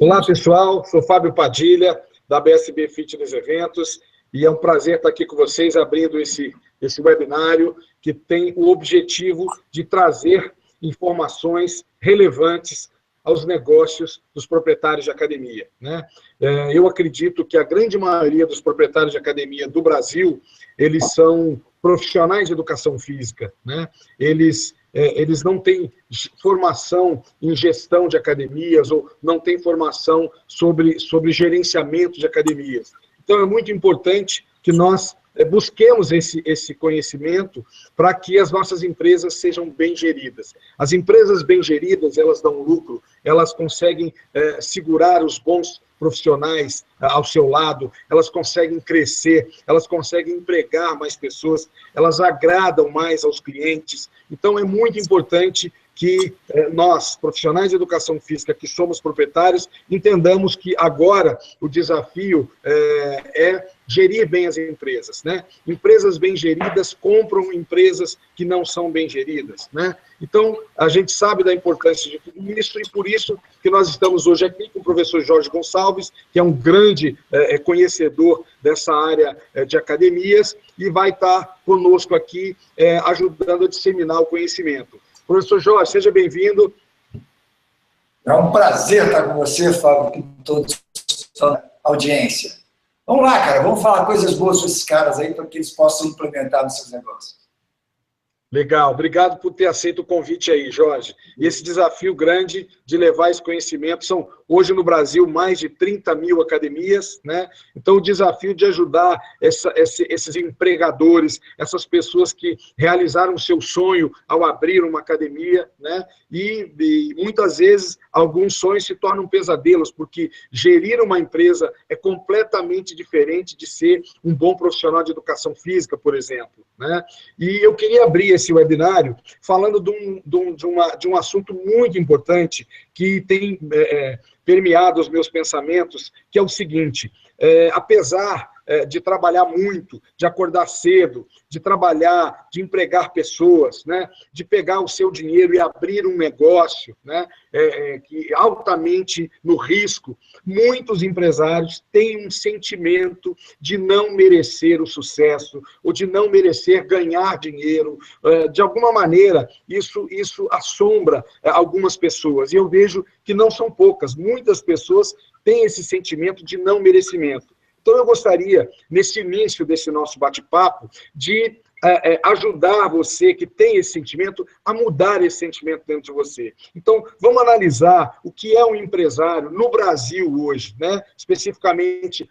Olá, pessoal. Sou Fábio Padilha, da BSB Fitness Eventos, e é um prazer estar aqui com vocês, abrindo esse webinário, que tem o objetivo de trazer informações relevantes aos negócios dos proprietários de academia, né? Eu acredito que a grande maioria dos proprietários de academia do Brasil, eles são profissionais de educação física, né? Eles não têm formação em gestão de academias ou não têm formação sobre gerenciamento de academias. Então, é muito importante que nós busquemos esse conhecimento para que as nossas empresas sejam bem geridas. As empresas bem geridas, elas dão lucro, elas conseguem segurar os bons profissionais ao seu lado, elas conseguem crescer, elas conseguem empregar mais pessoas, elas agradam mais aos clientes. Então, é muito importante que nós, profissionais de educação física, que somos proprietários, entendamos que agora o desafio é gerir bem as empresas, né? Empresas bem geridas compram empresas que não são bem geridas, né? Então, a gente sabe da importância de tudo isso, e por isso que nós estamos hoje aqui com o professor Jorge Gonçalves, que é um grande conhecedor dessa área de academias, e vai estar conosco aqui ajudando a disseminar o conhecimento. Professor Jorge, seja bem-vindo. É um prazer estar com você, Fábio, com toda a audiência. Vamos lá, cara, vamos falar coisas boas para esses caras aí, para que eles possam implementar nos seus negócios. Legal, obrigado por ter aceito o convite aí, Jorge. E esse desafio grande de levar esse conhecimento, são hoje no Brasil mais de 30 mil academias, né? Então o desafio de ajudar esses empregadores, essas pessoas que realizaram o seu sonho ao abrir uma academia, né? E muitas vezes alguns sonhos se tornam pesadelos, porque gerir uma empresa é completamente diferente de ser um bom profissional de educação física, por exemplo, né? E eu queria abrir esse webinário falando de um assunto muito importante que tem permeado os meus pensamentos, que é o seguinte: apesar de trabalhar muito, de acordar cedo, de trabalhar, de empregar pessoas, né, de pegar o seu dinheiro e abrir um negócio, né, que altamente no risco, muitos empresários têm um sentimento de não merecer o sucesso, ou de não merecer ganhar dinheiro. De alguma maneira, isso assombra algumas pessoas, e eu vejo que não são poucas, muitas pessoas têm esse sentimento de não merecimento. Então, eu gostaria, nesse início desse nosso bate-papo, de ajudar você que tem esse sentimento a mudar esse sentimento dentro de você. Então, vamos analisar o que é um empresário no Brasil hoje, né? Especificamente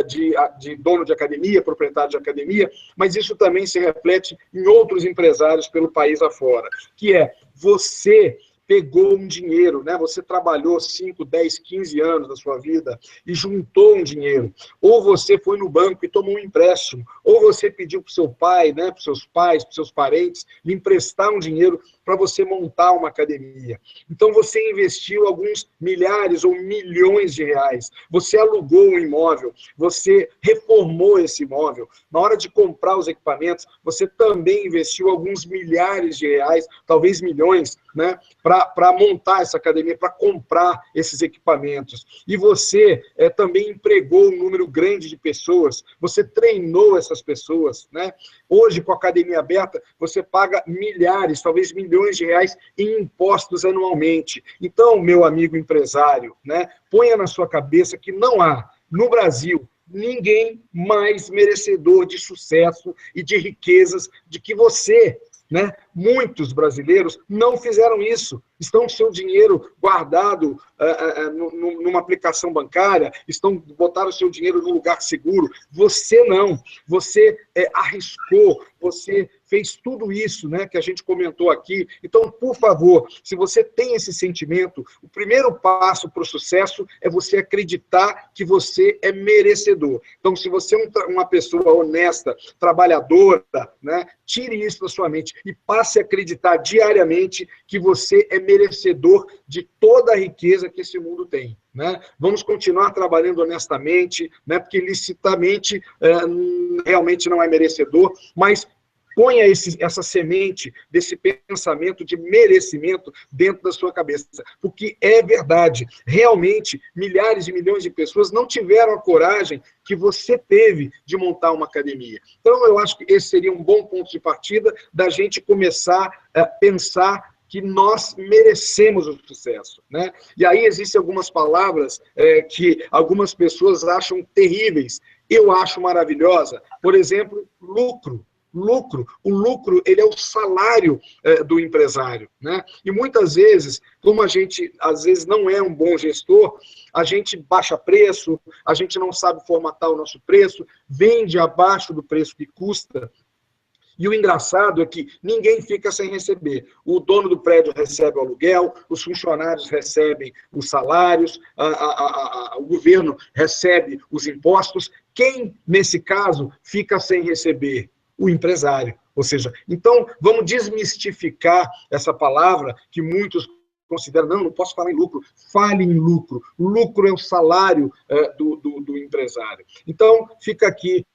de dono de academia, proprietário de academia, mas isso também se reflete em outros empresários pelo país afora, que é você pegou um dinheiro, né? Você trabalhou 5, 10, 15 anos da sua vida e juntou um dinheiro. Ou você foi no banco e tomou um empréstimo, ou você pediu para o seu pai, né, para os seus pais, para os seus parentes, lhe emprestar um dinheiro para você montar uma academia. Então, você investiu alguns milhares ou milhões de reais. Você alugou um imóvel, você reformou esse imóvel. Na hora de comprar os equipamentos, você também investiu alguns milhares de reais, talvez milhões, né, para montar essa academia, para comprar esses equipamentos. E você também empregou um número grande de pessoas, você treinou essas pessoas, né? Hoje, com a academia aberta, você paga milhares, talvez milhões de reais em impostos anualmente. Então, meu amigo empresário, né, ponha na sua cabeça que não há, no Brasil, ninguém mais merecedor de sucesso e de riquezas de que você, né? Muitos brasileiros não fizeram isso, estão com seu dinheiro guardado numa aplicação bancária, botaram o seu dinheiro num lugar seguro. Você não, você arriscou, você fez tudo isso, né, que a gente comentou aqui. Então, por favor, se você tem esse sentimento, o primeiro passo para o sucesso é você acreditar que você é merecedor. Então, se você é uma pessoa honesta, trabalhadora, né, tire isso da sua mente e passe a acreditar diariamente que você é merecedor de toda a riqueza que esse mundo tem, né? Vamos continuar trabalhando honestamente, né, porque licitamente realmente não é merecedor, mas ponha essa semente desse pensamento de merecimento dentro da sua cabeça, porque é verdade, realmente, milhares e milhões de pessoas não tiveram a coragem que você teve de montar uma academia. Então, eu acho que esse seria um bom ponto de partida da gente começar a pensar que nós merecemos o sucesso, né? E aí existem algumas palavras que algumas pessoas acham terríveis. Eu acho maravilhosa. Por exemplo, lucro. Lucro. O lucro, ele é o salário do empresário, né? E muitas vezes, como a gente, às vezes, não é um bom gestor, a gente baixa preço, a gente não sabe formatar o nosso preço, vende abaixo do preço que custa. E o engraçado é que ninguém fica sem receber. O dono do prédio recebe o aluguel, os funcionários recebem os salários, o governo recebe os impostos. Quem, nesse caso, fica sem receber? O empresário. Ou seja, então, vamos desmistificar essa palavra que muitos consideram, não posso falar em lucro. Fale em lucro. Lucro é o salário do empresário. Então, fica aqui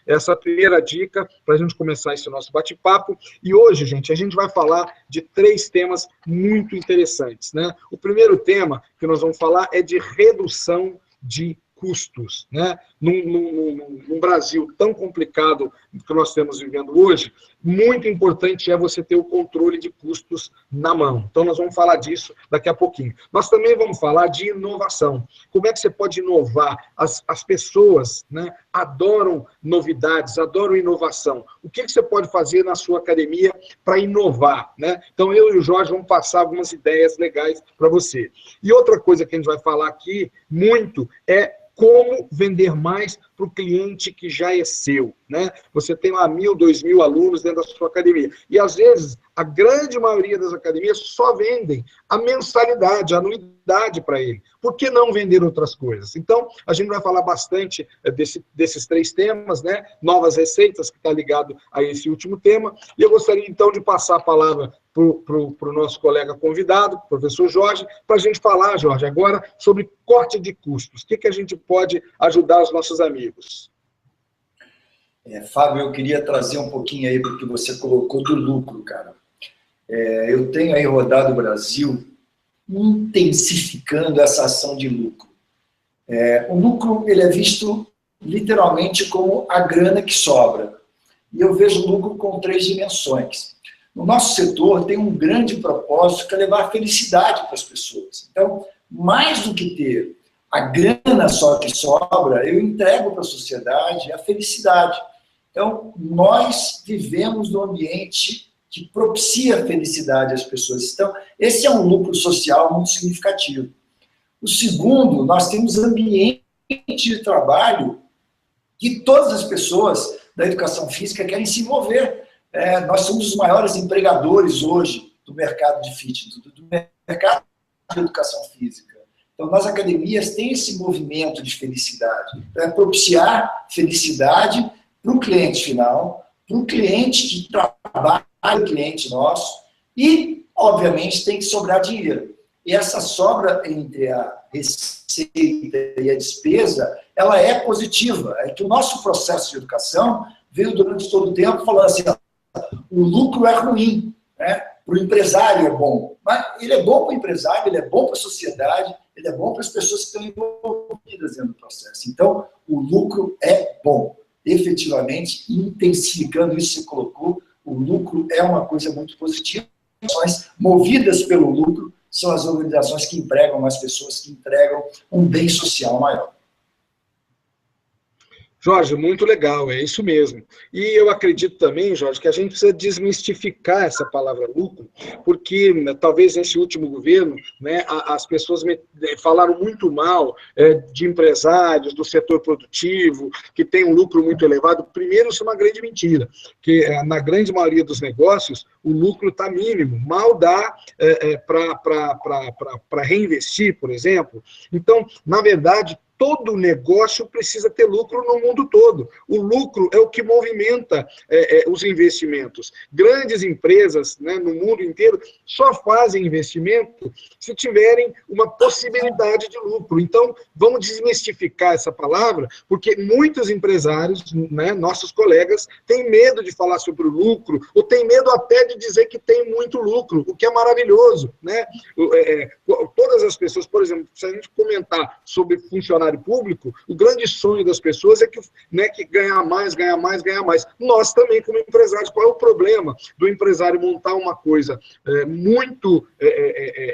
essa primeira dica para a gente começar esse nosso bate-papo. E hoje, gente, a gente vai falar de 3 temas muito interessantes, né? O primeiro tema que nós vamos falar é de redução de custos, né? Num Brasil tão complicado que nós estamos vivendo hoje, muito importante é você ter o controle de custos na mão. Então, nós vamos falar disso daqui a pouquinho. Nós também vamos falar de inovação. Como é que você pode inovar? As pessoas, né, adoram novidades, adoram inovação. O que você pode fazer na sua academia para inovar, né? Então, eu e o Jorge vamos passar algumas ideias legais para você. E outra coisa que a gente vai falar aqui muito é como vender mais para o cliente que já é seu, né? Você tem lá 1.000, 2.000 alunos dentro da sua academia. E, às vezes, a grande maioria das academias só vendem a mensalidade, a anuidade para ele. Por que não vender outras coisas? Então, a gente vai falar bastante desses 3 temas, né? Novas receitas, que está ligado a esse último tema. E eu gostaria, então, de passar a palavra para o nosso colega convidado, professor Jorge, para a gente falar, Jorge, agora sobre corte de custos. O que a gente pode ajudar os nossos amigos? Fábio, eu queria trazer um pouquinho aí do que você colocou do lucro, cara. Eu tenho aí rodado o Brasil intensificando essa ação de lucro. O lucro, ele é visto literalmente como a grana que sobra. E eu vejo o lucro com 3 dimensões. No nosso setor, tem um grande propósito que é levar felicidade para as pessoas. Então, mais do que ter a grana só que sobra, eu entrego para a sociedade a felicidade. Então, nós vivemos num ambiente que propicia felicidade às pessoas. Então, esse é um lucro social muito significativo. O segundo, nós temos ambiente de trabalho que todas as pessoas da educação física querem se envolver. Nós somos os maiores empregadores hoje do mercado de fitness, do mercado de educação física. Então, nas academias tem esse movimento de felicidade. Então, propiciar felicidade para o cliente final, para o cliente que trabalha, o cliente nosso, e, obviamente, tem que sobrar dinheiro. E essa sobra entre a receita e a despesa, ela é positiva. É que o nosso processo de educação veio durante todo o tempo falando assim, o lucro é ruim, né? Para o empresário é bom. Mas ele é bom para o empresário, ele é bom para a sociedade, ele é bom para as pessoas que estão envolvidas dentro do processo. Então, o lucro é bom. Efetivamente, intensificando isso que você colocou, o lucro é uma coisa muito positiva. As movidas pelo lucro são as organizações que empregam mais pessoas, que entregam um bem social maior. Jorge, muito legal, é isso mesmo. E eu acredito também, Jorge, que a gente precisa desmistificar essa palavra lucro, porque talvez nesse último governo, né, as pessoas falaram muito mal de empresários, do setor produtivo, que tem um lucro muito elevado. Primeiro, isso é uma grande mentira, que na grande maioria dos negócios, o lucro está mínimo, mal dá para reinvestir, por exemplo. Então, na verdade, todo negócio precisa ter lucro no mundo todo. O lucro é o que movimenta os investimentos. Grandes empresas, né, no mundo inteiro só fazem investimento se tiverem uma possibilidade de lucro. Então, vamos desmistificar essa palavra, porque muitos empresários, né, nossos colegas, têm medo de falar sobre o lucro, ou têm medo até de dizer que tem muito lucro, o que é maravilhoso, né? Todas as pessoas, por exemplo, se a gente comentar sobre funcionário público, o grande sonho das pessoas é que, né, que ganhar mais, ganhar mais, ganhar mais. Nós também, como empresários, qual é o problema do empresário montar uma coisa muito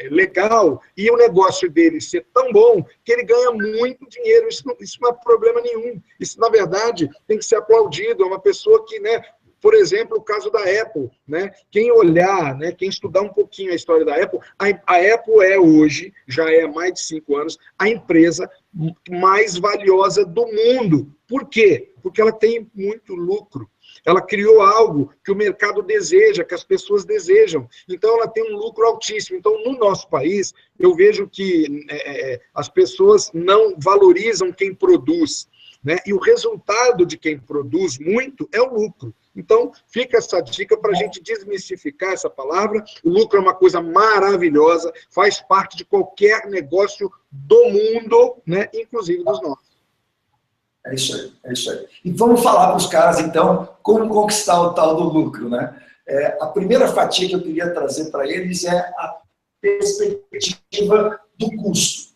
legal e o negócio dele ser tão bom que ele ganha muito dinheiro? Isso não é problema nenhum. Isso, na verdade, tem que ser aplaudido. É uma pessoa que, né, por exemplo, o caso da Apple, né? Quem olhar, né, quem estudar um pouquinho a história da Apple, a Apple é hoje, já é há mais de 5 anos, a empresa mais valiosa do mundo. Por quê? Porque ela tem muito lucro. Ela criou algo que o mercado deseja, que as pessoas desejam. Então, ela tem um lucro altíssimo. Então, no nosso país, eu vejo que as pessoas não valorizam quem produz, né? E o resultado de quem produz muito é o lucro. Então, fica essa dica para a gente desmistificar essa palavra. O lucro é uma coisa maravilhosa, faz parte de qualquer negócio do mundo, né? Inclusive dos nossos. É isso aí, é isso aí. E vamos falar para os caras, então, como conquistar o tal do lucro, né? A primeira fatia que eu queria trazer para eles é a perspectiva do custo.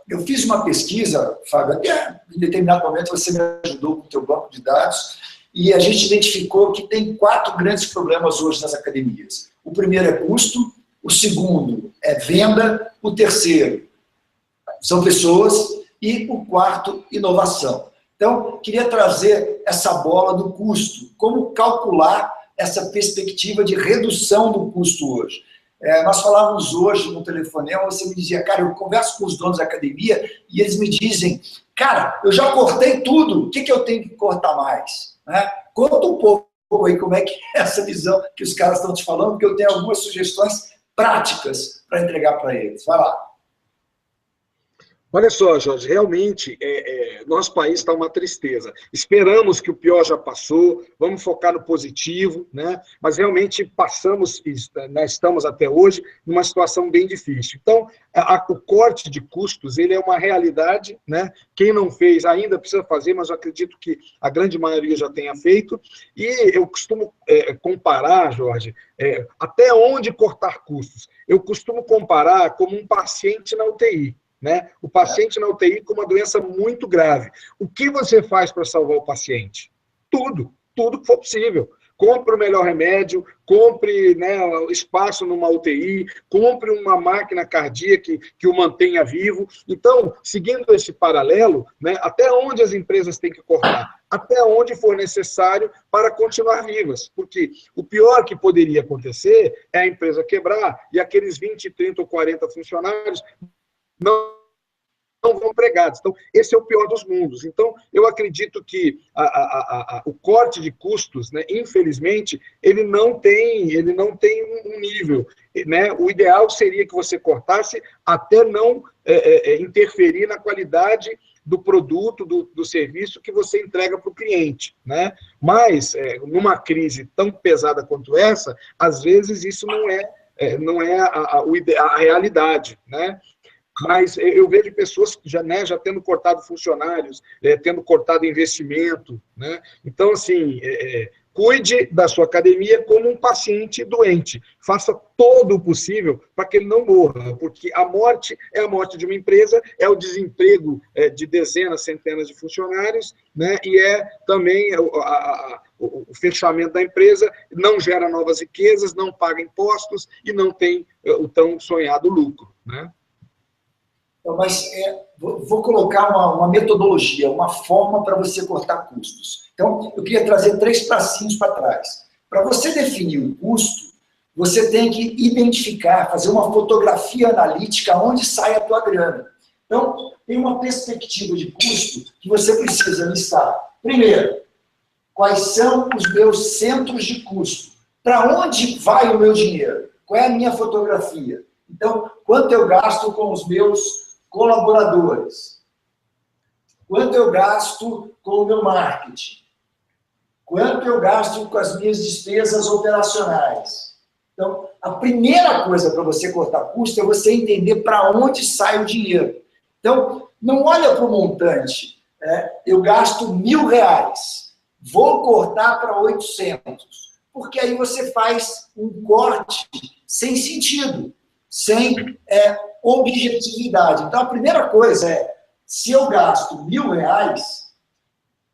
Eu fiz uma pesquisa, Fábio, até em determinado momento você me ajudou com o teu banco de dados, e a gente identificou que tem 4 grandes problemas hoje nas academias. O primeiro é custo, o segundo é venda, o terceiro são pessoas e o quarto, inovação. Então, queria trazer essa bola do custo, como calcular essa perspectiva de redução do custo hoje. Nós falávamos hoje no telefonema, você me dizia, cara, eu converso com os donos da academia e eles me dizem, cara, eu já cortei tudo, o que eu tenho que cortar mais? Né? Conta um pouco aí como é que é essa visão que os caras estão te falando, porque eu tenho algumas sugestões práticas para entregar para eles. Vai lá. Olha só, Jorge, realmente, nosso país está uma tristeza. Esperamos que o pior já passou, vamos focar no positivo, né? Mas realmente passamos, nós estamos até hoje, numa situação bem difícil. Então, o corte de custos, ele é uma realidade, né? Quem não fez ainda precisa fazer, mas eu acredito que a grande maioria já tenha feito. E eu costumo comparar, Jorge, até onde cortar custos. Eu costumo comparar como um paciente na UTI. Né? O paciente na UTI com uma doença muito grave. O que você faz para salvar o paciente? Tudo que for possível. Compre o melhor remédio, compre, né, espaço numa UTI, compre uma máquina cardíaca que o mantenha vivo. Então, seguindo esse paralelo, né, até onde as empresas têm que cortar? Até onde for necessário para continuar vivas. Porque o pior que poderia acontecer é a empresa quebrar e aqueles 20, 30 ou 40 funcionários não vão empregados. Então, esse é o pior dos mundos. Então, eu acredito que o corte de custos, né, infelizmente, ele não tem um nível. Né? O ideal seria que você cortasse até não interferir na qualidade do produto, do serviço que você entrega para o cliente. Né? Mas, numa crise tão pesada quanto essa, às vezes isso não é a realidade. Né? Mas eu vejo pessoas já tendo cortado funcionários, tendo cortado investimento. Né? Então, assim, cuide da sua academia como um paciente doente. Faça todo o possível para que ele não morra, porque a morte é a morte de uma empresa, é o desemprego de dezenas, centenas de funcionários, né? E é também o fechamento da empresa, não gera novas riquezas, não paga impostos e não tem o tão sonhado lucro. Né? Mas vou colocar uma metodologia, uma forma para você cortar custos. Então, eu queria trazer 3 passinhos para trás. Para você definir o custo, você tem que identificar, fazer uma fotografia analítica onde sai a tua grana. Então, tem uma perspectiva de custo que você precisa listar. Primeiro, quais são os meus centros de custo? Para onde vai o meu dinheiro? Qual é a minha fotografia? Então, quanto eu gasto com os meus colaboradores? quanto eu gasto com o meu marketing, quanto eu gasto com as minhas despesas operacionais. Então, a primeira coisa para você cortar custo é você entender para onde sai o dinheiro. Então, não olha para o montante. Eu gasto R$1.000, vou cortar para 800. Porque aí você faz um corte sem sentido, sem objetividade. Então, a primeira coisa é, se eu gasto R$1.000,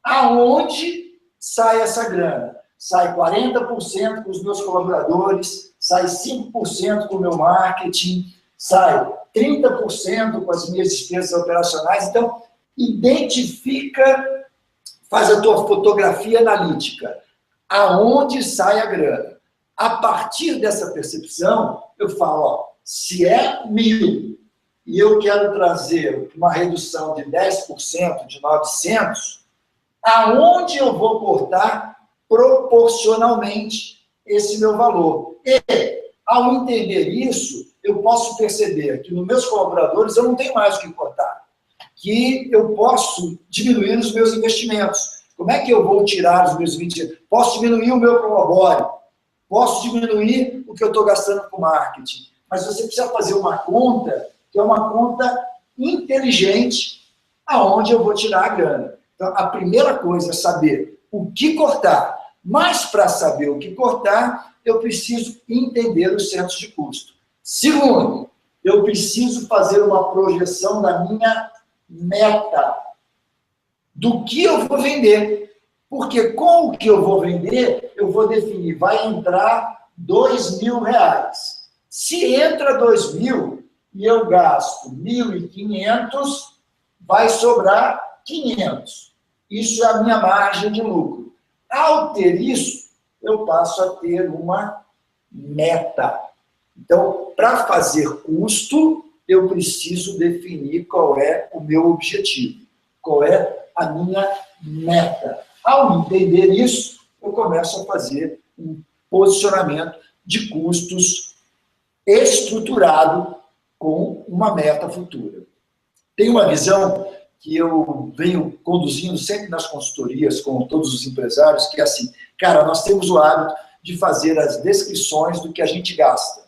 aonde sai essa grana? Sai 40% com os meus colaboradores, sai 5% com o meu marketing, sai 30% com as minhas despesas operacionais. Então, identifica, faz a tua fotografia analítica. Aonde sai a grana? A partir dessa percepção, eu falo, ó, se é 1.000 e eu quero trazer uma redução de 10% de 900, aonde eu vou cortar proporcionalmente esse meu valor? E, ao entender isso, eu posso perceber que nos meus colaboradores eu não tenho mais o que cortar, que eu posso diminuir os meus investimentos. Como é que eu vou tirar os meus investimentos? Posso diminuir o meu prolabore, posso diminuir o que eu estou gastando com marketing, mas você precisa fazer uma conta, que é uma conta inteligente, aonde eu vou tirar a grana. Então, a primeira coisa é saber o que cortar, mas para saber o que cortar, eu preciso entender os centros de custo. Segundo, eu preciso fazer uma projeção da minha meta, do que eu vou vender. Porque com o que eu vou vender, eu vou definir, vai entrar R$2.000. Se entra 2.000 e eu gasto 1.500, vai sobrar 500. Isso é a minha margem de lucro. Ao ter isso, eu passo a ter uma meta. Então, para fazer custo, eu preciso definir qual é o meu objetivo, qual é a minha meta. Ao entender isso, eu começo a fazer um posicionamento de custos estruturado com uma meta futura. Tem uma visão que eu venho conduzindo sempre nas consultorias com todos os empresários, que é assim, cara, nós temos o hábito de fazer as descrições do que a gente gasta,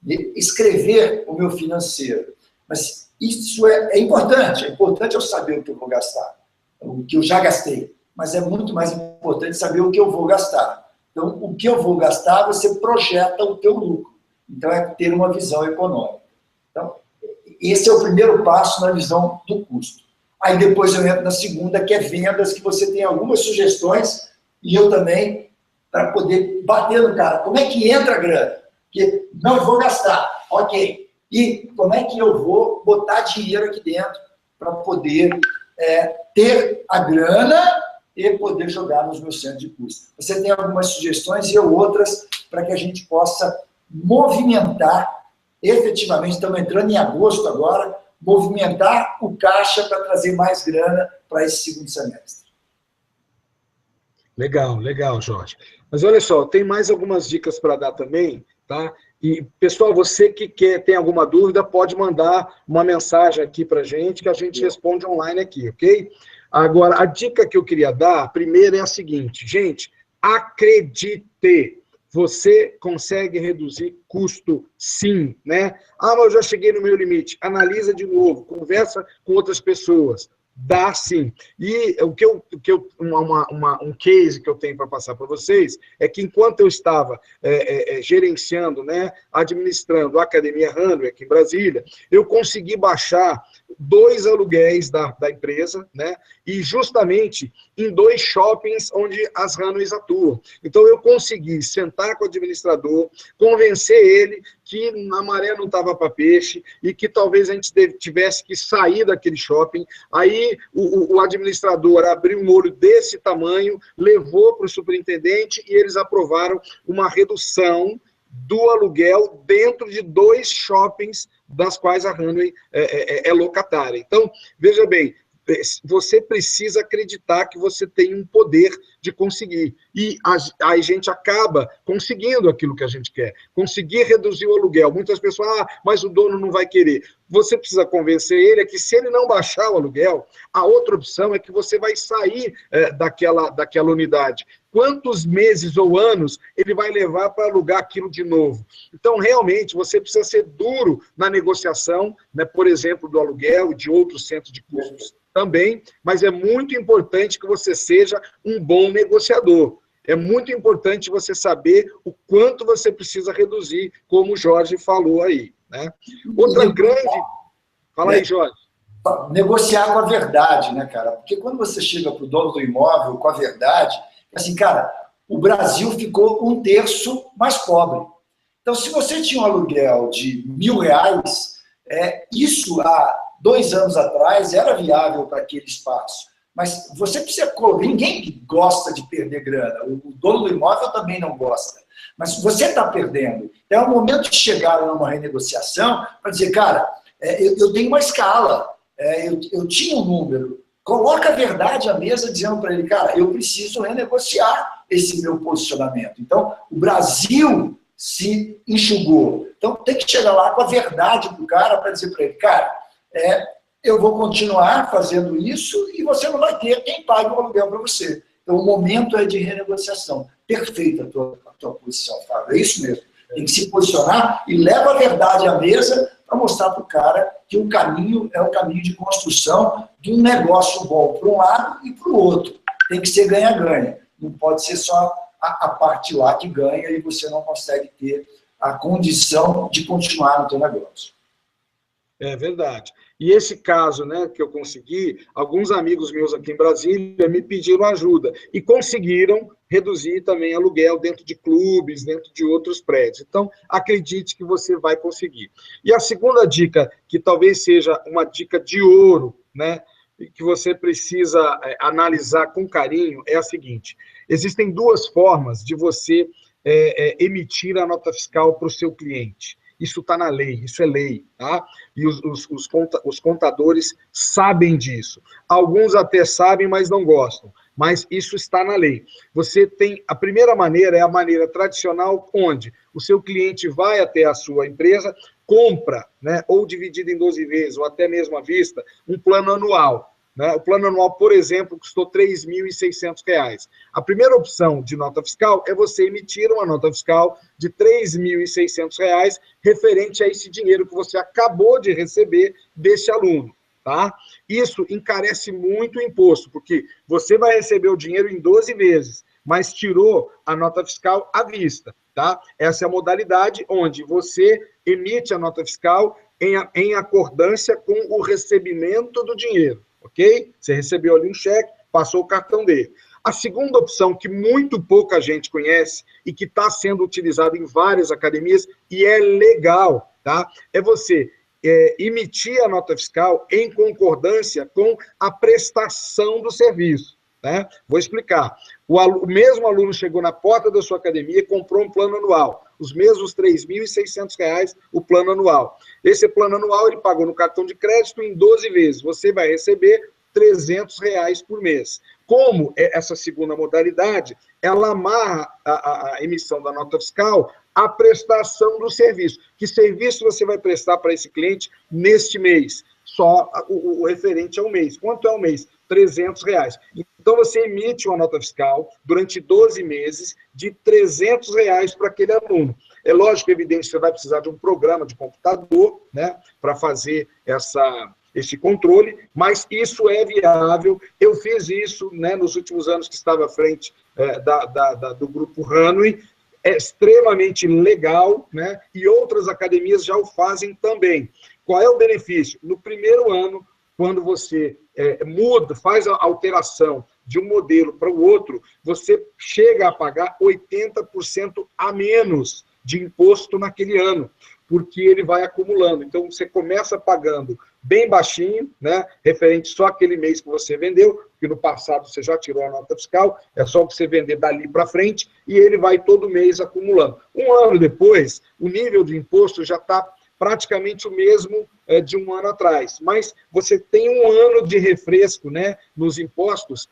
de escrever o meu financeiro. Mas isso é importante eu saber o que eu vou gastar, o que eu já gastei, mas é muito mais importante saber o que eu vou gastar. Então, o que eu vou gastar, você projeta o teu lucro. Então, é ter uma visão econômica. Então, esse é o primeiro passo na visão do custo. Aí depois eu entro na segunda, que é vendas, que você tem algumas sugestões, e eu também, para poder bater no cara. Como é que entra a grana? Porque não vou gastar, ok. E como é que eu vou botar dinheiro aqui dentro para poder ter a grana e poder jogar nos meus centros de custo? Você tem algumas sugestões e eu outras para que a gente possa movimentar efetivamente, estamos entrando em agosto agora, movimentar o caixa para trazer mais grana para esse segundo semestre. Legal, legal, Jorge. Mas olha só, tem mais algumas dicas para dar também, tá? E, pessoal, você que tem alguma dúvida, pode mandar uma mensagem aqui para a gente, que a gente responde online aqui, ok? Agora, a dica que eu queria dar, primeiro, é a seguinte, gente, acredite, você consegue reduzir custo, sim, né? Ah, mas eu já cheguei no meu limite. Analisa de novo, conversa com outras pessoas. Dá sim. E um case que eu tenho para passar para vocês é que enquanto eu estava gerenciando, né, administrando a Academia Runway aqui em Brasília, eu consegui baixar 2 aluguéis da empresa, né, e justamente em 2 shoppings onde as Runways atuam. Então eu consegui sentar com o administrador, convencer ele que a maré não estava para peixe e que talvez a gente tivesse que sair daquele shopping. Aí o administrador abriu um olho desse tamanho, levou para o superintendente e eles aprovaram uma redução do aluguel dentro de 2 shoppings das quais a Runway é locatária. Então, veja bem, você precisa acreditar que você tem um poder de conseguir. E a gente acaba conseguindo aquilo que a gente quer. Conseguir reduzir o aluguel. Muitas pessoas, mas o dono não vai querer. você precisa convencer ele é que se ele não baixar o aluguel, a outra opção é que você vai sair daquela unidade. Quantos meses ou anos ele vai levar para alugar aquilo de novo? Então, realmente, você precisa ser duro na negociação, né, por exemplo, do aluguel e de outros centros de custos também, mas é muito importante que você seja um bom negociador. É muito importante você saber o quanto você precisa reduzir, como o Jorge falou aí, né? Outra grande... Fala aí, Jorge. Negociar com a verdade, né, cara? Porque quando você chega para o dono do imóvel com a verdade, assim, cara, o Brasil ficou 1/3 mais pobre. Então, se você tinha um aluguel de R$1.000, isso há 2 anos atrás era viável para aquele espaço. Mas você precisa... Ninguém gosta de perder grana. O dono do imóvel também não gosta. Mas você está perdendo. Então, é o momento de chegar numa renegociação para dizer, cara, eu tenho uma escala, eu tinha um número. Coloca a verdade à mesa dizendo para ele, cara, eu preciso renegociar esse meu posicionamento. Então, o Brasil se enxugou. Então, tem que chegar lá com a verdade para o cara para dizer para ele, cara, eu vou continuar fazendo isso e você não vai ter quem pague o aluguel para você. Então, o momento é de renegociação. Perfeita a tua posição, Fábio. É isso mesmo. Tem que se posicionar e leva a verdade à mesa para mostrar para o cara que o caminho é o caminho de construção de um negócio bom para um lado e para o outro. Tem que ser ganha-ganha. Não pode ser só a parte lá que ganha e você não consegue ter a condição de continuar no teu negócio. É verdade. E esse caso, né, que eu consegui, alguns amigos meus aqui em Brasília me pediram ajuda e conseguiram reduzir também aluguel dentro de clubes, dentro de outros prédios. Então, acredite que você vai conseguir. E a segunda dica, que talvez seja uma dica de ouro, né, que você precisa analisar com carinho, é a seguinte: existem 2 formas de você emitir a nota fiscal para o seu cliente. Isso está na lei, isso é lei, tá? E os contadores sabem disso. Alguns até sabem, mas não gostam. Mas isso está na lei. Você tem... A primeira maneira é a maneira tradicional, onde o seu cliente vai até a sua empresa, compra, né, ou dividido em 12 vezes, ou até mesmo à vista, um plano anual. Né? O plano anual, por exemplo, custou R$ 3.600. A primeira opção de nota fiscal é você emitir uma nota fiscal de R$ 3.600 referente a esse dinheiro que você acabou de receber desse aluno. Tá? Isso encarece muito o imposto, porque você vai receber o dinheiro em 12 vezes, mas tirou a nota fiscal à vista. Tá? Essa é a modalidade onde você emite a nota fiscal em acordância com o recebimento do dinheiro. Ok? Você recebeu ali um cheque, passou o cartão dele. A segunda opção, que muito pouca gente conhece e que está sendo utilizada em várias academias, e é legal, tá? É você emitir a nota fiscal em concordância com a prestação do serviço. Né? Vou explicar. O mesmo aluno chegou na porta da sua academia e comprou um plano anual. Os mesmos R$ 3.600 o plano anual. Esse plano anual ele pagou no cartão de crédito em 12 vezes. Você vai receber R$ 300 por mês. Como essa segunda modalidade, ela amarra a emissão da nota fiscal à prestação do serviço. Que serviço você vai prestar para esse cliente neste mês? Só o referente ao mês. Quanto é o mês? R$ 300. Então, você emite uma nota fiscal durante 12 meses de R$ 300 para aquele aluno. É lógico, evidente, você vai precisar de um programa de computador, né, para fazer esse controle, mas isso é viável. Eu fiz isso, né, nos últimos anos que estava à frente do grupo Hanway. É extremamente legal, né, e outras academias já o fazem também. Qual é o benefício? No primeiro ano, quando você faz a alteração de um modelo para o outro, você chega a pagar 80% a menos de imposto naquele ano, porque ele vai acumulando. Então, você começa pagando bem baixinho, né, referente só àquele mês que você vendeu, porque no passado você já tirou a nota fiscal, é só você vender dali para frente, e ele vai todo mês acumulando. Um ano depois, o nível de imposto já está praticamente o mesmo de um ano atrás. Mas você tem um ano de refresco, né, nos impostos,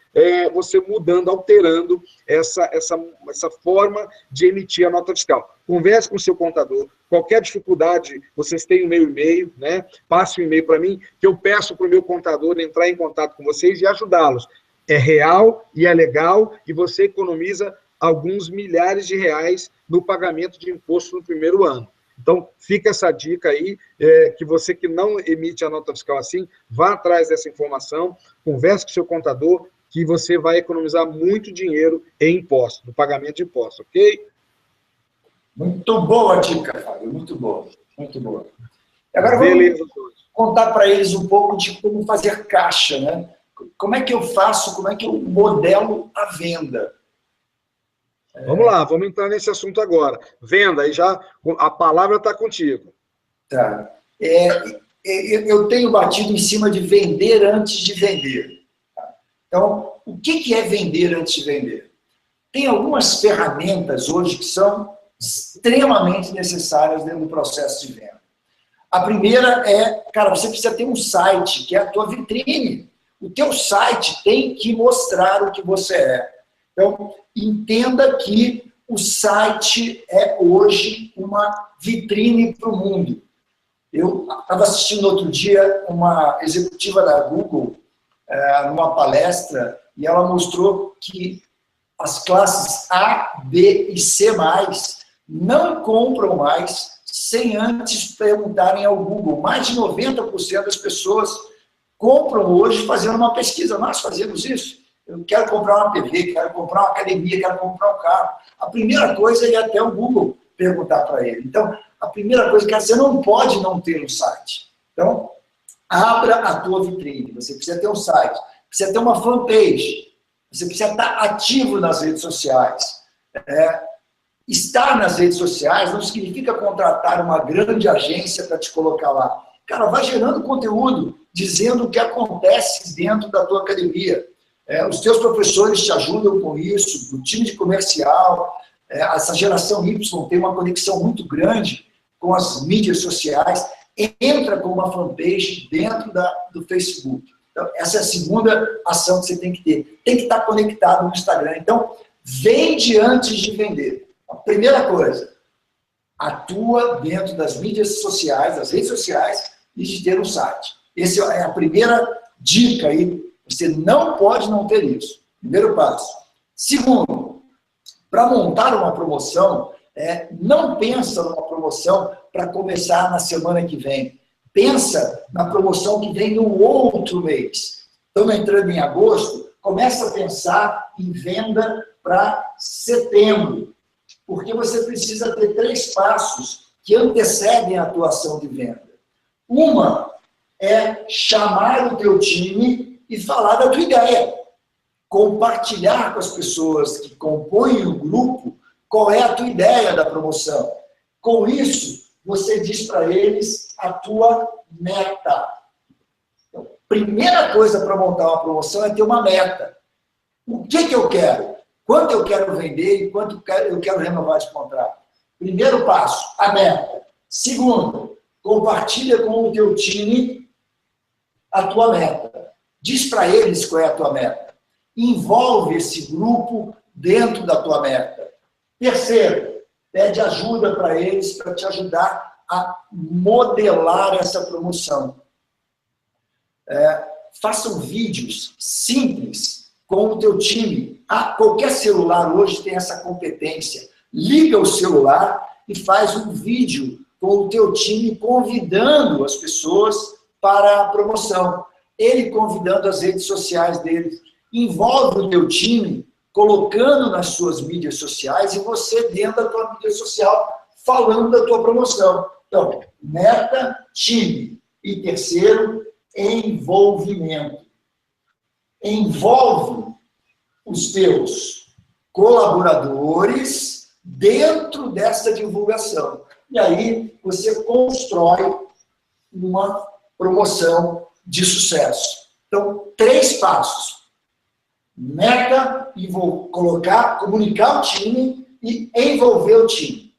você mudando, alterando essa forma de emitir a nota fiscal. Converse com o seu contador. Qualquer dificuldade, vocês têm o meu e-mail, né? Passe o e-mail para mim, que eu peço para o meu contador entrar em contato com vocês e ajudá-los. É real e é legal, e você economiza alguns milhares de reais no pagamento de imposto no primeiro ano. Então, fica essa dica aí, que você que não emite a nota fiscal assim, vá atrás dessa informação, converse com o seu contador, que você vai economizar muito dinheiro em imposto, no pagamento de imposto, ok? Muito boa a dica, Fábio, muito boa, muito boa. Agora Beleza, vamos contar para eles um pouco de como fazer caixa, né? Como é que eu faço, como é que eu modelo a venda? Vamos lá, vamos entrar nesse assunto agora. Venda, aí já a palavra está contigo. Tá. Eu tenho batido em cima de vender antes de vender. Então, o que é vender antes de vender? Tem algumas ferramentas hoje que são extremamente necessárias dentro do processo de venda. A primeira cara, você precisa ter um site, que é a tua vitrine. O teu site tem que mostrar o que você é. Então, entenda que o site é hoje uma vitrine para o mundo. Eu estava assistindo outro dia uma executiva da Google, numa palestra, e ela mostrou que as classes A, B e C+, não compram mais sem antes perguntarem ao Google. Mais de 90% das pessoas compram hoje fazendo uma pesquisa. Nós fazemos isso. Eu quero comprar uma TV, quero comprar uma academia, quero comprar um carro. A primeira coisa é ir até o Google perguntar para ele. Então, a primeira coisa que você não pode não ter um site. Então, abra a tua vitrine. Você precisa ter um site, precisa ter uma fanpage, você precisa estar ativo nas redes sociais. Estar nas redes sociais não significa contratar uma grande agência para te colocar lá. Cara, vai gerando conteúdo, dizendo o que acontece dentro da tua academia. Os teus professores te ajudam com isso, o time de comercial, essa geração Y tem uma conexão muito grande com as mídias sociais, entra com uma fanpage dentro do Facebook. Então, essa é a segunda ação que você tem que ter. Tem que estar conectado no Instagram. Então, vende antes de vender. A primeira coisa, atua dentro das mídias sociais, das redes sociais, e de ter um site. Essa é a primeira dica aí. Você não pode não ter isso. Primeiro passo. Segundo, para montar uma promoção, não pensa numa promoção para começar na semana que vem. Pensa na promoção que vem no outro mês. Estamos entrando em agosto, começa a pensar em venda para setembro, porque você precisa ter 3 passos que antecedem a tua ação de venda. Uma é chamar o teu time e falar da tua ideia. Compartilhar com as pessoas que compõem o grupo qual é a tua ideia da promoção. Com isso, você diz para eles a tua meta. Então, primeira coisa para montar uma promoção é ter uma meta. O que eu quero? Quanto eu quero vender e quanto eu quero renovar esse contrato? Primeiro passo, a meta. Segundo, compartilha com o teu time a tua meta. Diz para eles qual é a tua meta. Envolve esse grupo dentro da tua meta. Terceiro, pede ajuda para eles, para te ajudar a modelar essa promoção. Façam vídeos simples com o teu time. Qualquer celular hoje tem essa competência. Liga o celular e faz um vídeo com o teu time convidando as pessoas para a promoção. Ele convidando as redes sociais dele. Envolve o teu time colocando nas suas mídias sociais e você dentro da tua mídia social falando da tua promoção. Então, meta, time. E terceiro, envolvimento. Envolve os teus colaboradores dentro dessa divulgação. E aí você constrói uma promoção de sucesso. Então, 3 passos. Meta, comunicar o time e envolver o time.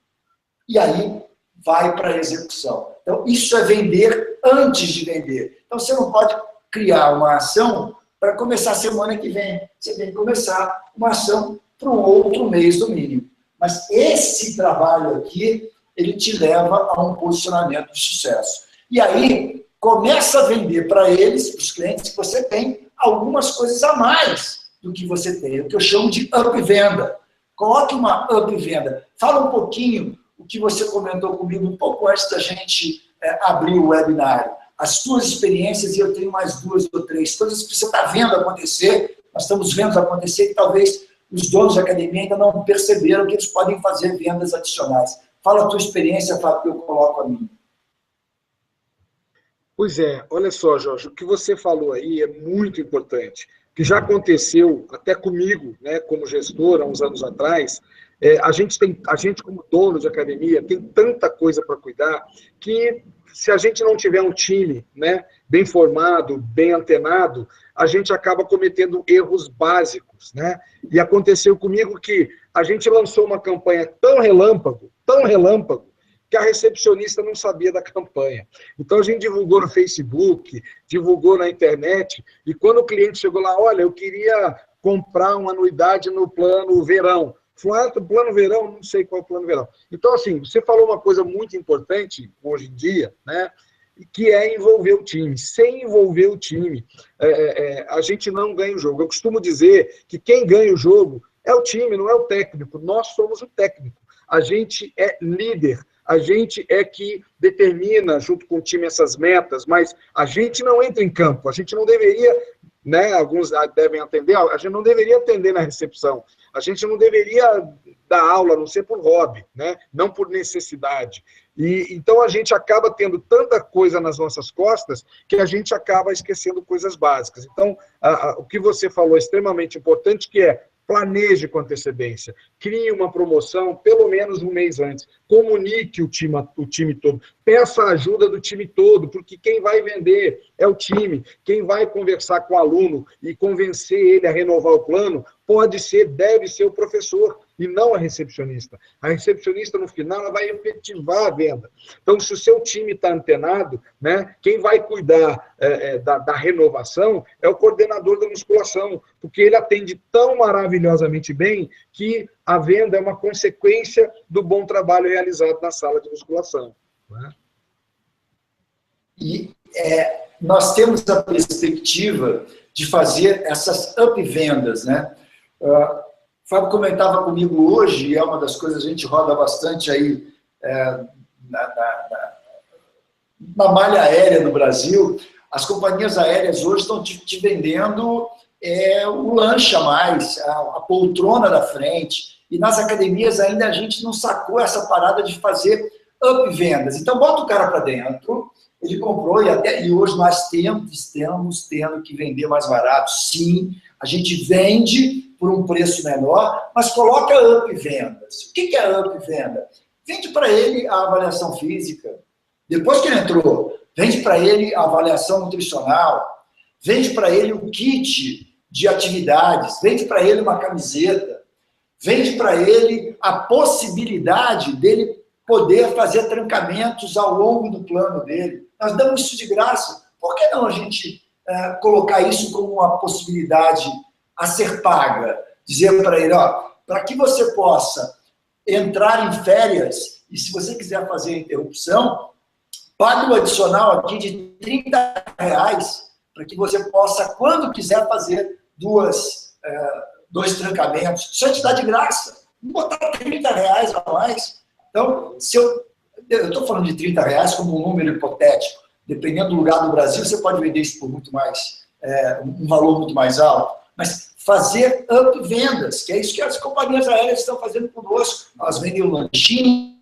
E aí vai para a execução. Então, isso é vender antes de vender. Então, você não pode criar uma ação para começar a semana que vem. Você tem que começar uma ação para um outro mês, no mínimo. Mas esse trabalho aqui, ele te leva a um posicionamento de sucesso. E aí, começa a vender para eles, para os clientes que você tem, algumas coisas a mais do que você tem. O que eu chamo de up-venda. Coloque uma up-venda. Fala um pouquinho o que você comentou comigo um pouco antes da gente abrir o webinário. As suas experiências, e eu tenho mais 2 ou 3 coisas que você está vendo acontecer, nós estamos vendo acontecer, que talvez os donos da academia ainda não perceberam que eles podem fazer vendas adicionais. Fala a tua experiência, Fábio, que eu coloco a minha. Pois é, olha só, Jorge, o que você falou aí é muito importante, que já aconteceu até comigo, né, como gestor, há uns anos atrás. A gente, como dono de academia, tem tanta coisa para cuidar que, se a gente não tiver um time, né, bem formado, bem antenado, a gente acaba cometendo erros básicos, né? E aconteceu comigo que a gente lançou uma campanha tão relâmpago, que a recepcionista não sabia da campanha. Então, a gente divulgou no Facebook, divulgou na internet, e quando o cliente chegou lá, olha, eu queria comprar uma anuidade no plano verão. Plano verão, não sei qual é o plano verão. Então, assim, você falou uma coisa muito importante hoje em dia, né? Que é envolver o time. Sem envolver o time, a gente não ganha o jogo. Eu costumo dizer que quem ganha o jogo é o time, não é o técnico. Nós somos o técnico. A gente é líder. A gente é que determina, junto com o time, essas metas, mas a gente não entra em campo. A gente não deveria, né, alguns devem atender, a gente não deveria atender na recepção. A gente não deveria dar aula, a não ser por hobby, né? Não por necessidade. E então a gente acaba tendo tanta coisa nas nossas costas que a gente acaba esquecendo coisas básicas. Então, o que você falou é extremamente importante, que é planeje com antecedência, crie uma promoção pelo menos um mês antes, comunique o time todo, peça a ajuda do time todo, porque quem vai vender é o time, quem vai conversar com o aluno e convencer ele a renovar o plano pode ser, deve ser o professor e não a recepcionista. A recepcionista, no final, ela vai efetivar a venda. Então, se o seu time está antenado, né, quem vai cuidar da renovação é o coordenador da musculação, porque ele atende tão maravilhosamente bem que a venda é uma consequência do bom trabalho realizado na sala de musculação. Né? E nós temos a perspectiva de fazer essas up-vendas, né? O Fábio comentava comigo hoje, e é uma das coisas que a gente roda bastante aí na malha aérea no Brasil. As companhias aéreas hoje estão te vendendo o lanche a mais, a poltrona da frente, e nas academias ainda a gente não sacou essa parada de fazer up-vendas. Então, bota o cara para dentro, ele comprou, e hoje nós estamos tendo que vender mais barato, sim, a gente vende por um preço menor, mas coloca up-vendas. O que é up-venda? Vende para ele a avaliação física, depois que ele entrou, vende para ele a avaliação nutricional, vende para ele um kit de atividades, vende para ele uma camiseta, vende para ele a possibilidade dele poder fazer trancamentos ao longo do plano dele. Nós damos isso de graça. Por que não a gente colocar isso como uma possibilidade a ser paga? Dizer para ele, ó, para que você possa entrar em férias, e se você quiser fazer a interrupção, pague o adicional aqui de R$30, para que você possa, quando quiser, fazer dois trancamentos. Isso a gente dá de graça. Vou botar R$30 a mais. Então, se eu estou falando de R$30 como um número hipotético, dependendo do lugar do Brasil, você pode vender isso por muito mais, um valor muito mais alto, mas fazer up-vendas, que é isso que as companhias aéreas estão fazendo conosco. Elas vendem o lanchinho,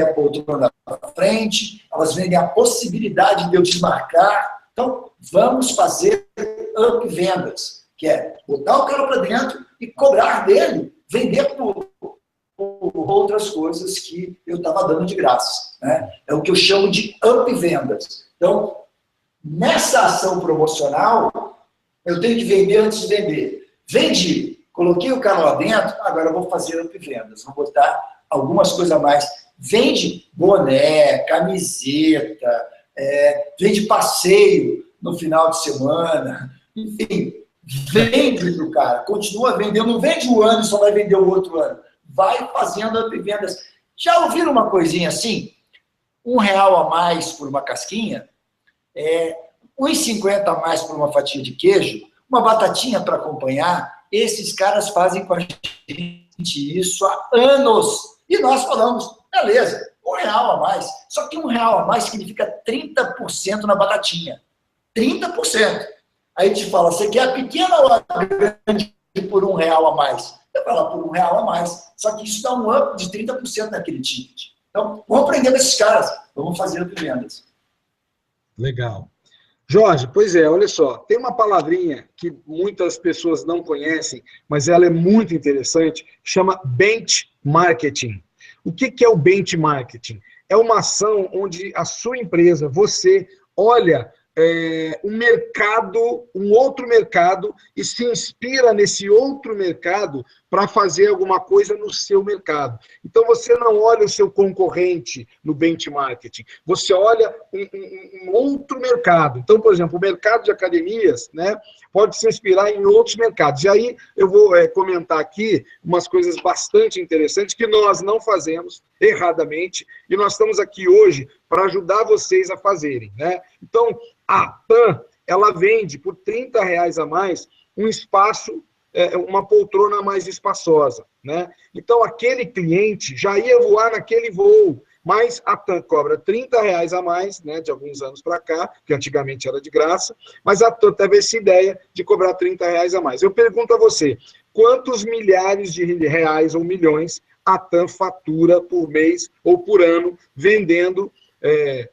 a poltrona na frente, elas vendem a possibilidade de eu desmarcar. Então, vamos fazer up-vendas, que é botar o cara para dentro e cobrar dele, vender por outras coisas que eu estava dando de graça. Né? É o que eu chamo de up-vendas. Então, nessa ação promocional, eu tenho que vender antes de vender. Vendi, coloquei o cara lá dentro, agora eu vou fazer up-vendas, vou botar algumas coisas a mais. vende boné, camiseta, vende passeio no final de semana, enfim, vende para o cara, continua vendendo, não vende um ano e só vai vender o outro ano, vai fazendo vendas. Já ouviram uma coisinha assim? R$1 a mais por uma casquinha, R$1,50 a mais por uma fatia de queijo, uma batatinha para acompanhar. Esses caras fazem com a gente isso há anos. E nós falamos, beleza, R$1 a mais. Só que R$1 a mais significa 30% na batatinha. 30%. Aí a gente fala, você quer a pequena ou a grande por R$1 a mais? Eu falo, por R$1 a mais. Só que isso dá um up de 30% naquele ticket. Então, vamos aprender com esses caras. Vamos fazer vendas. Legal. Jorge, pois é, olha só, tem uma palavrinha que muitas pessoas não conhecem, mas ela é muito interessante, chama benchmarking. O que é o benchmarking? É uma ação onde a sua empresa, você, olha um outro mercado e se inspira nesse outro mercado para fazer alguma coisa no seu mercado. Então, você não olha o seu concorrente no benchmarking, você olha um outro mercado. Então, por exemplo, o mercado de academias, né, pode se inspirar em outros mercados. E aí, eu vou comentar aqui umas coisas bastante interessantes que nós não fazemos erradamente, e nós estamos aqui hoje para ajudar vocês a fazerem, né? Então, a TAM, ela vende por R$30 a mais um espaço, uma poltrona mais espaçosa, né? Então, aquele cliente já ia voar naquele voo, mas a TAM cobra R$30 a mais, né, de alguns anos para cá, que antigamente era de graça, mas a TAM teve essa ideia de cobrar R$30 a mais. Eu pergunto a você, quantos milhares de reais ou milhões a TAM fatura por mês ou por ano vendendo,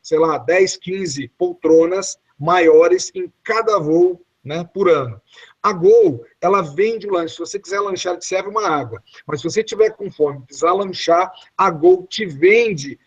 sei lá, 10, 15 poltronas maiores em cada voo, né, por ano? A Gol, ela vende o lanche. Se você quiser lanchar, te serve uma água. Mas se você tiver com fome, precisar lanchar, a Gol te vende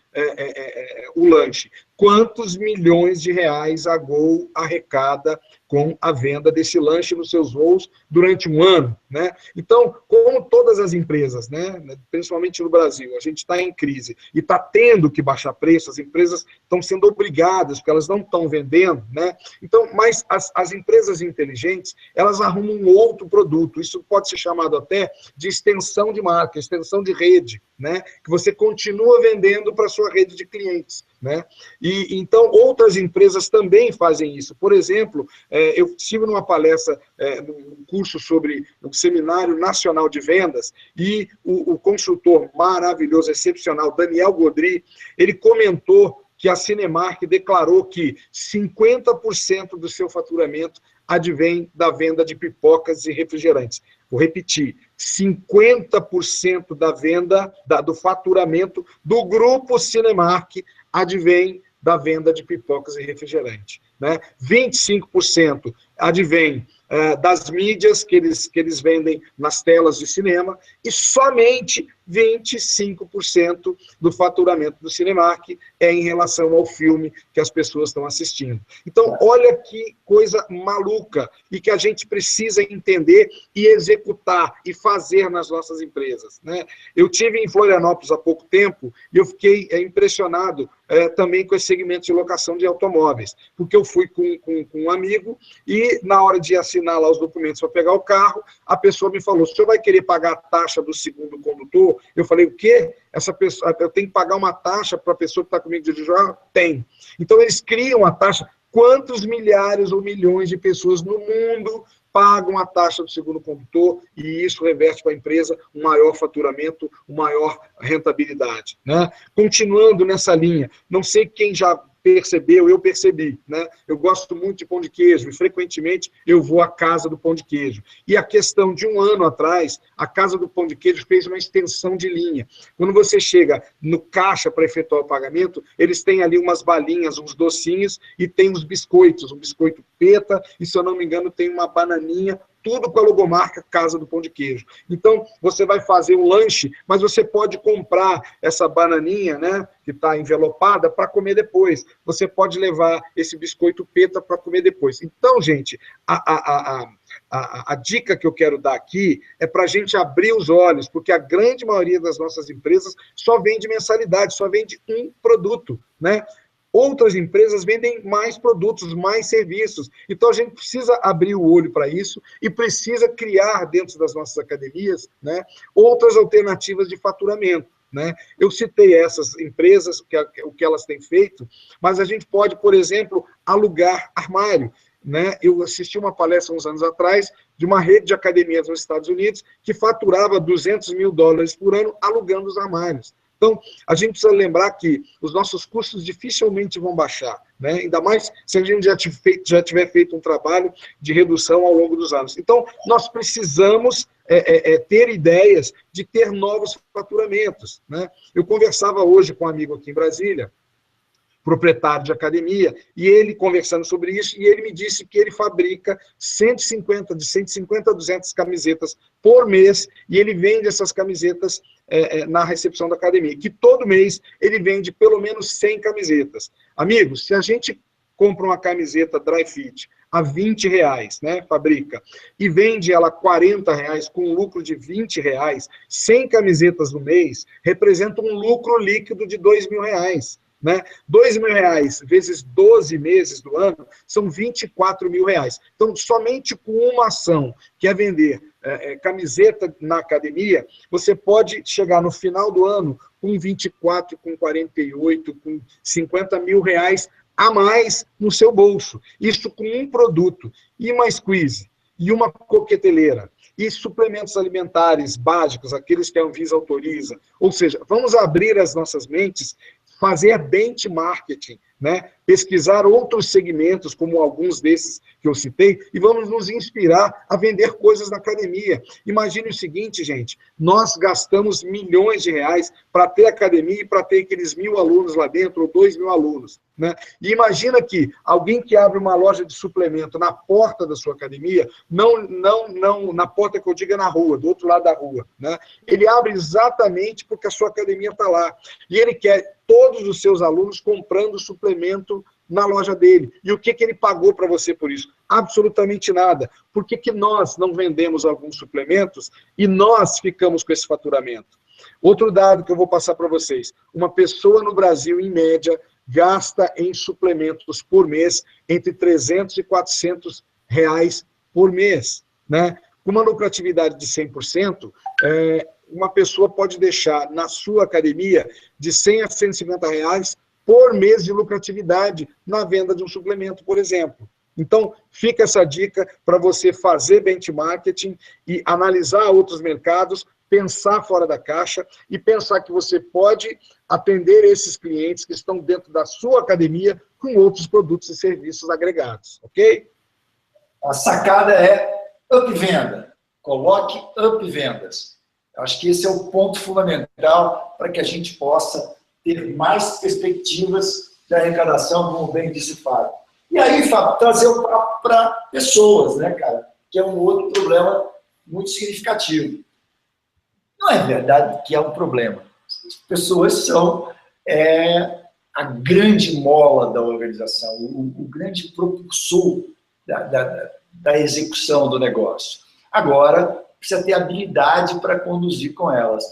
o lanche. Quantos milhões de reais a Gol arrecada com a venda desse lanche nos seus voos durante um ano, né? Então, como todas as empresas, né, principalmente no Brasil, a gente está em crise e está tendo que baixar preço, as empresas estão sendo obrigadas, porque elas não estão vendendo, né? Então, mas as empresas inteligentes, elas arrumam um outro produto. Isso pode ser chamado até de extensão de marca, extensão de rede, né? Que você continua vendendo para a sua rede de clientes, né? E então outras empresas também fazem isso. Por exemplo, eu estive numa palestra, num curso sobre um seminário nacional de vendas, e o consultor maravilhoso, excepcional, Daniel Godry, ele comentou que a Cinemark declarou que 50% do seu faturamento advém da venda de pipocas e refrigerantes. Vou repetir, 50% da venda, do faturamento do grupo Cinemark advém da venda de pipocas e refrigerante, né? 25% advém das mídias que eles vendem nas telas de cinema, e somente 25% do faturamento do Cinemark é em relação ao filme que as pessoas estão assistindo. Então, olha que coisa maluca, e que a gente precisa entender e executar e fazer nas nossas empresas, né? Eu tive em Florianópolis há pouco tempo e eu fiquei impressionado também com esse segmento de locação de automóveis, porque eu fui com um amigo e na hora de assinar lá os documentos para pegar o carro, a pessoa me falou, o senhor vai querer pagar a taxa do segundo condutor? Eu falei, o quê? Essa pessoa, eu tenho que pagar uma taxa para a pessoa que está comigo de dirigir? Tem. Então, eles criam a taxa. Quantos milhares ou milhões de pessoas no mundo pagam a taxa do segundo condutor, e isso reverte para a empresa um maior faturamento, uma maior rentabilidade, né? Continuando nessa linha, não sei quem já percebeu, eu percebi, né? Eu gosto muito de pão de queijo e frequentemente eu vou à Casa do Pão de Queijo. E a questão de um ano atrás, a Casa do Pão de Queijo fez uma extensão de linha. Quando você chega no caixa para efetuar o pagamento, eles têm ali umas balinhas, uns docinhos, e tem os biscoitos, um biscoito peta, e se eu não me engano tem uma bananinha tudo com a logomarca Casa do Pão de Queijo. Então, você vai fazer um lanche, mas você pode comprar essa bananinha, né, que está envelopada, para comer depois. Você pode levar esse biscoito peta para comer depois. Então, gente, a dica que eu quero dar aqui é para a gente abrir os olhos, porque a grande maioria das nossas empresas só vende mensalidade, só vende um produto, né? Outras empresas vendem mais produtos, mais serviços. Então, a gente precisa abrir o olho para isso e precisa criar, dentro das nossas academias, né, outras alternativas de faturamento. Né? Eu citei essas empresas, o que elas têm feito, mas a gente pode, por exemplo, alugar armário. Né? Eu assisti uma palestra uns anos atrás de uma rede de academias nos Estados Unidos que faturava $200 mil por ano alugando os armários. Então, a gente precisa lembrar que os nossos custos dificilmente vão baixar, né? Ainda mais se a gente já tiver feito um trabalho de redução ao longo dos anos. Então, nós precisamos ter ideias de ter novos faturamentos, né? Eu conversava hoje com um amigo aqui em Brasília, proprietário de academia, e ele conversando sobre isso, e ele me disse que ele fabrica de 150 a 200 camisetas por mês, e ele vende essas camisetas na recepção da academia, que todo mês ele vende pelo menos 100 camisetas. Amigos, se a gente compra uma camiseta dry fit a R$20, né, fabrica, e vende ela a R$40, com um lucro de R$20, 100 camisetas no mês, representa um lucro líquido de R$2 mil. Né? R$2 mil vezes 12 meses do ano são R$24 mil. Então, somente com uma ação, que é vender camiseta na academia, você pode chegar no final do ano com 24, com 48, com R$50 mil a mais no seu bolso. Isso com um produto, e uma squeeze, e uma coqueteleira, e suplementos alimentares básicos, aqueles que a Anvisa autoriza. Ou seja, vamos abrir as nossas mentes, fazer benchmarking, né? Pesquisar outros segmentos, como alguns desses que eu citei, e vamos nos inspirar a vender coisas na academia. Imagine o seguinte, gente, nós gastamos milhões de reais para ter academia e para ter aqueles 1.000 alunos lá dentro, ou 2.000 alunos. Né? E imagina que alguém que abre uma loja de suplemento na porta da sua academia, não na porta que eu diga na rua, do outro lado da rua, né? Ele abre exatamente porque a sua academia está lá. E ele quer todos os seus alunos comprando suplemento na loja dele. E o que ele pagou para você por isso? Absolutamente nada. Por que nós não vendemos alguns suplementos e nós ficamos com esse faturamento? Outro dado que eu vou passar para vocês. Uma pessoa no Brasil, em média, gasta em suplementos por mês entre R$300 e R$400 por mês. Né? Com uma lucratividade de 100%, uma pessoa pode deixar na sua academia de R$100 a R$150 por mês de lucratividade na venda de um suplemento, por exemplo. Então, fica essa dica para você fazer benchmarking e analisar outros mercados, pensar fora da caixa e pensar que você pode atender esses clientes que estão dentro da sua academia com outros produtos e serviços agregados, ok? A sacada é up venda. Coloque up vendas. Acho que esse é o ponto fundamental para que a gente possa ter mais perspectivas de arrecadação, como bem disse o Fábio. E aí, Fábio, trazer o papo para pessoas, né, cara? Que é um outro problema muito significativo. Não é verdade que é um problema. As pessoas são a grande mola da organização, o grande propulsor da execução do negócio. Agora, precisa ter habilidade para conduzir com elas.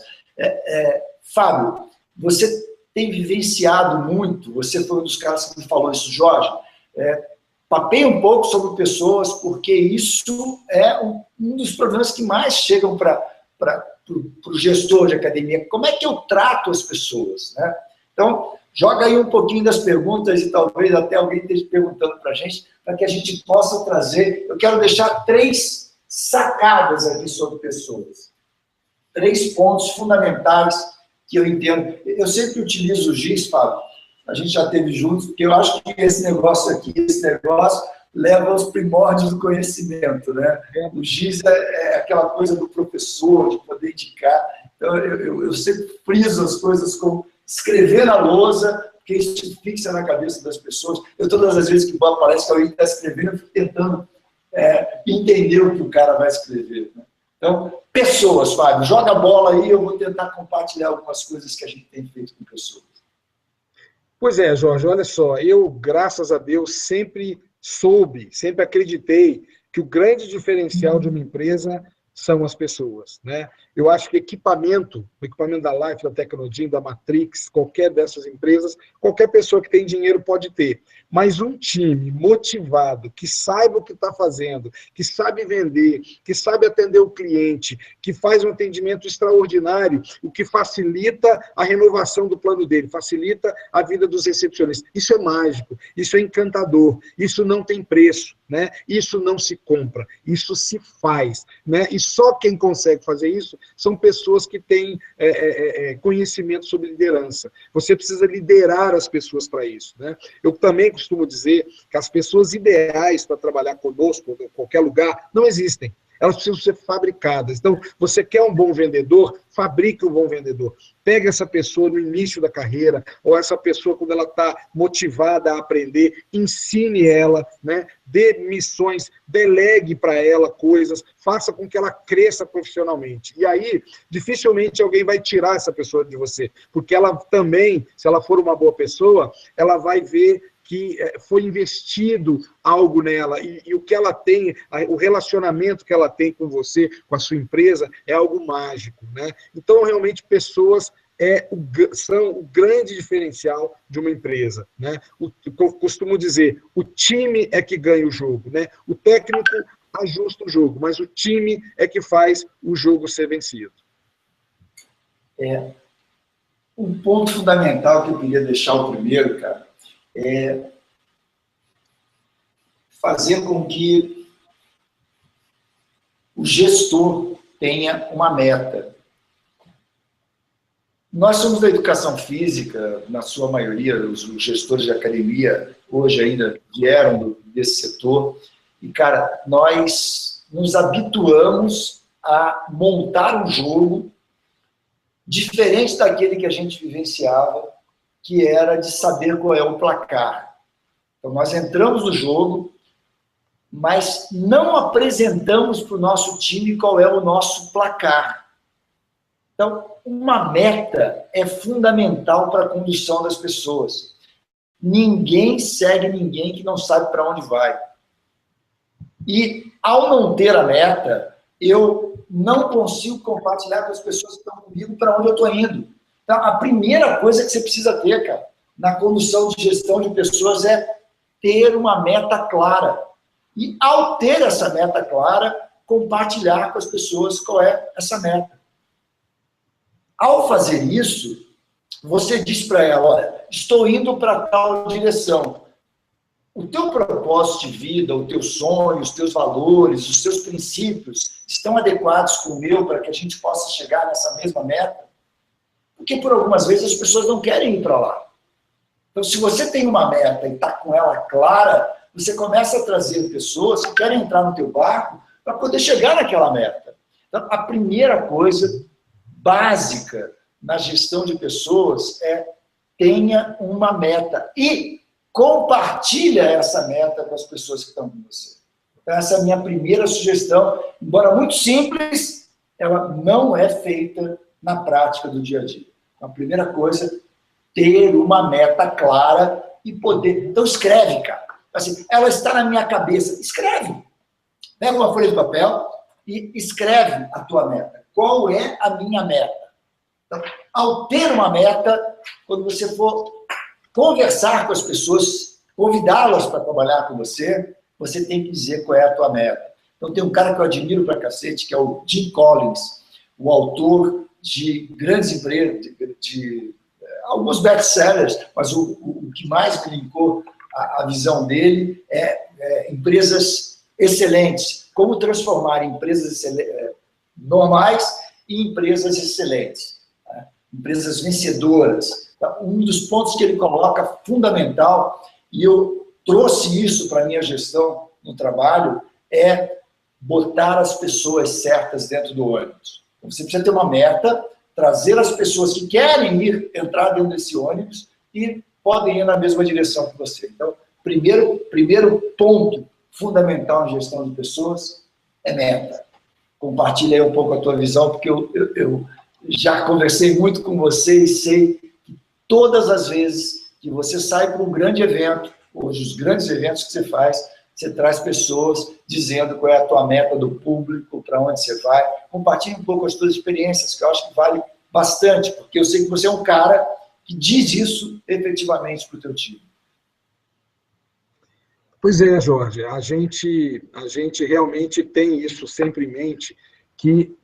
Fábio, você tem vivenciado muito, você foi um dos caras que me falou isso, Jorge, papeia um pouco sobre pessoas, porque isso é um dos problemas que mais chegam para o gestor de academia. Como é que eu trato as pessoas? Né? Então, joga aí um pouquinho das perguntas e talvez até alguém esteja perguntando para a gente, para que a gente possa trazer. Eu quero deixar 3 sacadas aqui sobre pessoas. 3 pontos fundamentais que eu entendo. Eu sempre utilizo o GIS, Fábio, a gente já teve juntos, porque eu acho que esse negócio leva aos primórdios do conhecimento, né? O GIS é aquela coisa do professor, de poder indicar. Então, eu sempre friso as coisas como escrever na lousa, porque isso fixa na cabeça das pessoas. Eu, todas as vezes que aparece que alguém está escrevendo, eu fico tentando entender o que o cara vai escrever. Né? Então, pessoas, Fábio, joga a bola aí, eu vou tentar compartilhar algumas coisas que a gente tem feito com pessoas. Pois é, Jorge, olha só, eu, graças a Deus, sempre acreditei que o grande diferencial de uma empresa são as pessoas, né? Eu acho que o equipamento da Life, da Tecnogym, da Matrix, qualquer dessas empresas, qualquer pessoa que tem dinheiro pode ter. Mas um time motivado, que saiba o que está fazendo, que sabe vender, que sabe atender o cliente, que faz um atendimento extraordinário, o que facilita a renovação do plano dele, facilita a vida dos recepcionistas. Isso é mágico, isso é encantador, isso não tem preço, né? Isso não se compra, isso se faz, né? E só quem consegue fazer isso são pessoas que têm conhecimento sobre liderança. Você precisa liderar as pessoas para isso, né? Eu também costumo dizer que as pessoas ideais para trabalhar conosco, em qualquer lugar, não existem. Elas precisam ser fabricadas. Então, você quer um bom vendedor? Fabrique um bom vendedor. Pega essa pessoa no início da carreira, ou essa pessoa quando ela está motivada a aprender, ensine ela, né? Dê missões, delegue para ela coisas, faça com que ela cresça profissionalmente. E aí, dificilmente alguém vai tirar essa pessoa de você, porque ela também, se ela for uma boa pessoa, ela vai ver que foi investido algo nela, e o que ela tem, o relacionamento que ela tem com você, com a sua empresa, é algo mágico, né? Então, realmente, pessoas são o grande diferencial de uma empresa, né? Eu costumo dizer, o time é que ganha o jogo, né? O técnico ajusta o jogo, mas o time é que faz o jogo ser vencido. Um ponto fundamental que eu queria deixar o primeiro, cara, é fazer com que o gestor tenha uma meta. Nós somos da educação física, na sua maioria, os gestores de academia hoje ainda vieram desse setor, e, cara, nós nos habituamos a montar um jogo diferente daquele que a gente vivenciava, que era de saber qual é o placar. Então, nós entramos no jogo, mas não apresentamos para o nosso time qual é o nosso placar. Então, uma meta é fundamental para a condução das pessoas. Ninguém segue ninguém que não sabe para onde vai. E, ao não ter a meta, eu não consigo compartilhar com as pessoas que estão comigo para onde eu estou indo. Então, a primeira coisa que você precisa ter, cara, na condução de gestão de pessoas é ter uma meta clara. E, ao ter essa meta clara, compartilhar com as pessoas qual é essa meta. Ao fazer isso, você diz para ela, olha, estou indo para tal direção. O teu propósito de vida, o teu sonho, os teus valores, os teus princípios estão adequados com o meu para que a gente possa chegar nessa mesma meta? Porque, por algumas vezes, as pessoas não querem ir para lá. Então, se você tem uma meta e está com ela clara, você começa a trazer pessoas que querem entrar no teu barco para poder chegar naquela meta. Então, a primeira coisa básica na gestão de pessoas é tenha uma meta e compartilha essa meta com as pessoas que estão com você. Então, essa é a minha primeira sugestão. Embora muito simples, ela não é feita na prática do dia a dia. Então, a primeira coisa, ter uma meta clara e poder... Então, escreve, cara. Assim, ela está na minha cabeça. Escreve. Pega uma folha de papel e escreve a tua meta. Qual é a minha meta? Então, ao ter uma meta, quando você for conversar com as pessoas, convidá-las para trabalhar com você, você tem que dizer qual é a tua meta. Então, tem um cara que eu admiro pra cacete, que é o Jim Collins, o autor de grandes empresas, de alguns best-sellers, mas o que mais me linkou a visão dele é empresas excelentes. Como transformar empresas normais em empresas excelentes, né? Empresas vencedoras. Então, um dos pontos que ele coloca fundamental, e eu trouxe isso para a minha gestão no trabalho, é botar as pessoas certas dentro do ônibus. Então, você precisa ter uma meta, trazer as pessoas que querem entrar dentro desse ônibus e podem ir na mesma direção que você. Então, primeiro ponto fundamental em gestão de pessoas é meta. Compartilha aí um pouco a tua visão, porque eu já conversei muito com você e sei que todas as vezes que você sai para um grande evento, hoje os grandes eventos que você faz, você traz pessoas dizendo qual é a tua meta do público, para onde você vai. Compartilhe um pouco as tuas experiências, que eu acho que vale bastante, porque eu sei que você é um cara que diz isso efetivamente para o teu time. Pois é, Jorge, a gente realmente tem isso sempre em mente, que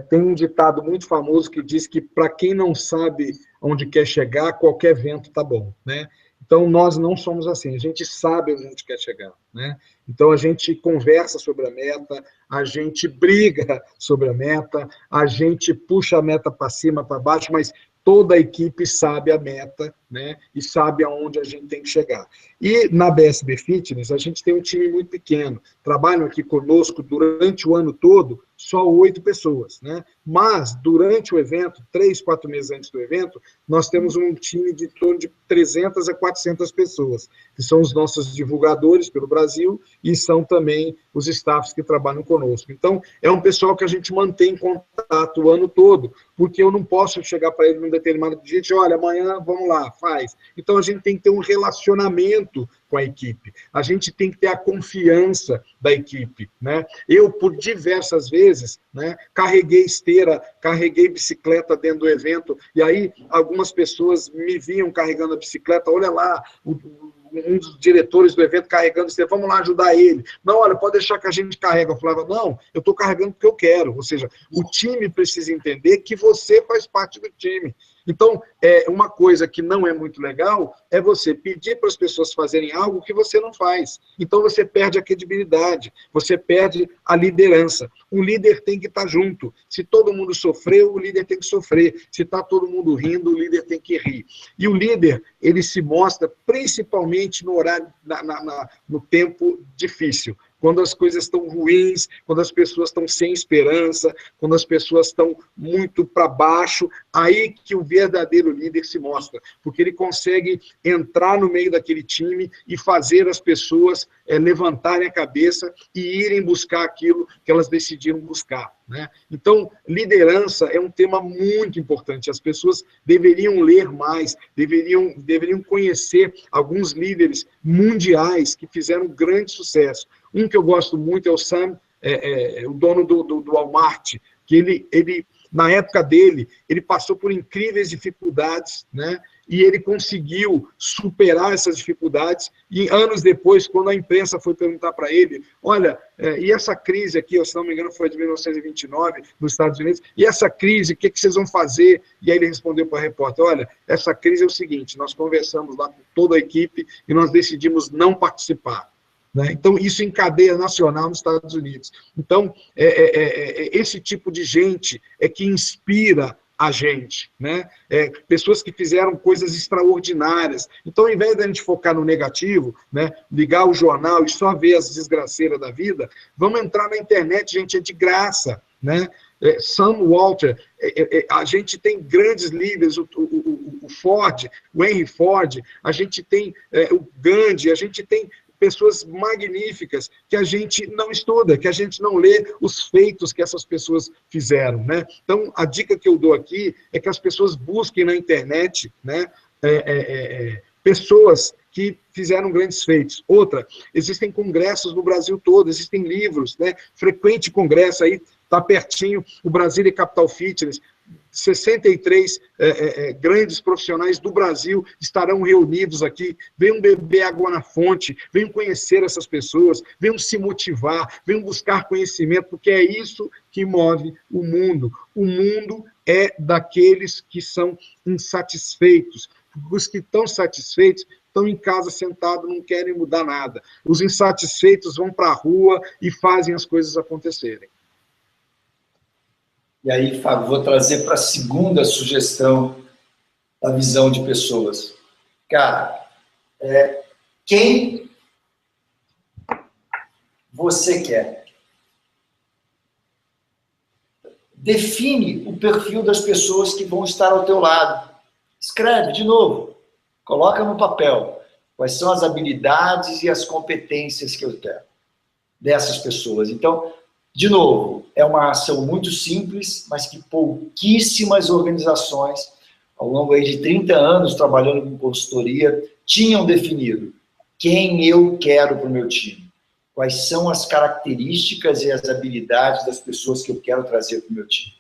tem um ditado muito famoso que diz que para quem não sabe onde quer chegar, qualquer vento está bom, né? Então, nós não somos assim, a gente sabe onde a gente quer chegar, né? Então, a gente conversa sobre a meta, a gente briga sobre a meta, a gente puxa a meta para cima, para baixo, mas toda a equipe sabe a meta, né? E sabe aonde a gente tem que chegar. E na BSB Fitness, a gente tem um time muito pequeno. Trabalham aqui conosco durante o ano todo só 8 pessoas, né? Mas, durante o evento, 3, 4 meses antes do evento, nós temos um time de torno de 300 a 400 pessoas, que são os nossos divulgadores pelo Brasil e são também os staffs que trabalham conosco. Então, é um pessoal que a gente mantém em contato o ano todo, porque eu não posso chegar para ele num determinado dia e dizer, olha, amanhã, vamos lá, faz. Então, a gente tem que ter um relacionamento com a equipe. A gente tem que ter a confiança da equipe, né? Eu, por diversas vezes, né, carreguei esteira, carreguei bicicleta dentro do evento, e aí algumas pessoas me viam carregando a bicicleta, olha lá, um dos diretores do evento carregando esteira, vamos lá ajudar ele. Não, olha, pode deixar que a gente carrega. Eu falava, não, eu estou carregando porque eu quero. Ou seja, o time precisa entender que você faz parte do time. Então, uma coisa que não é muito legal é você pedir para as pessoas fazerem algo que você não faz. Então, você perde a credibilidade, você perde a liderança. O líder tem que estar junto. Se todo mundo sofreu, o líder tem que sofrer. Se está todo mundo rindo, o líder tem que rir. E o líder, ele se mostra principalmente no horário, no tempo difícil. Quando as coisas estão ruins, quando as pessoas estão sem esperança, quando as pessoas estão muito para baixo, aí que o verdadeiro líder se mostra, porque ele consegue entrar no meio daquele time e fazer as pessoas levantarem a cabeça e irem buscar aquilo que elas decidiram buscar, né? Então, liderança é um tema muito importante. As pessoas deveriam ler mais, deveriam conhecer alguns líderes mundiais que fizeram grande sucesso. Um que eu gosto muito é o Sam, o dono do Walmart, que ele, na época dele, ele passou por incríveis dificuldades, né? E ele conseguiu superar essas dificuldades, e anos depois, quando a imprensa foi perguntar para ele, olha, e essa crise aqui, se não me engano, foi de 1929, nos Estados Unidos, e essa crise, o que vocês vão fazer? E aí ele respondeu para a repórter, olha, essa crise é o seguinte, nós conversamos lá com toda a equipe e nós decidimos não participar. Né? Então, isso em cadeia nacional nos Estados Unidos. Então, esse tipo de gente é que inspira a gente, né? Pessoas que fizeram coisas extraordinárias. Então, ao invés de a gente focar no negativo, né, ligar o jornal e só ver as desgraceiras da vida, vamos entrar na internet, gente, é de graça, né? Sam Walter, a gente tem grandes líderes, o Ford, o Henry Ford, a gente tem o Gandhi, a gente tem pessoas magníficas que a gente não estuda, que a gente não lê os feitos que essas pessoas fizeram, né? Então, a dica que eu dou aqui é que as pessoas busquem na internet, né, pessoas que fizeram grandes feitos. Outra, existem congressos no Brasil todo, existem livros, né? Frequente congresso aí, está pertinho, o Brasília Capital Fitness, 63 grandes profissionais do Brasil estarão reunidos aqui. Venham beber água na fonte, venham conhecer essas pessoas, venham se motivar, venham buscar conhecimento, porque é isso que move o mundo. O mundo é daqueles que são insatisfeitos. Os que estão satisfeitos estão em casa sentados, não querem mudar nada. Os insatisfeitos vão para a rua e fazem as coisas acontecerem. E aí, Fábio, vou trazer para a segunda sugestão da visão de pessoas. Cara, quem você quer? Define o perfil das pessoas que vão estar ao teu lado. Escreve, de novo. Coloca no papel. Quais são as habilidades e as competências que eu quero? dessas pessoas. Então, de novo, é uma ação muito simples, mas que pouquíssimas organizações, ao longo aí de 30 anos trabalhando com consultoria, tinham definido quem eu quero para o meu time, quais são as características e as habilidades das pessoas que eu quero trazer para o meu time.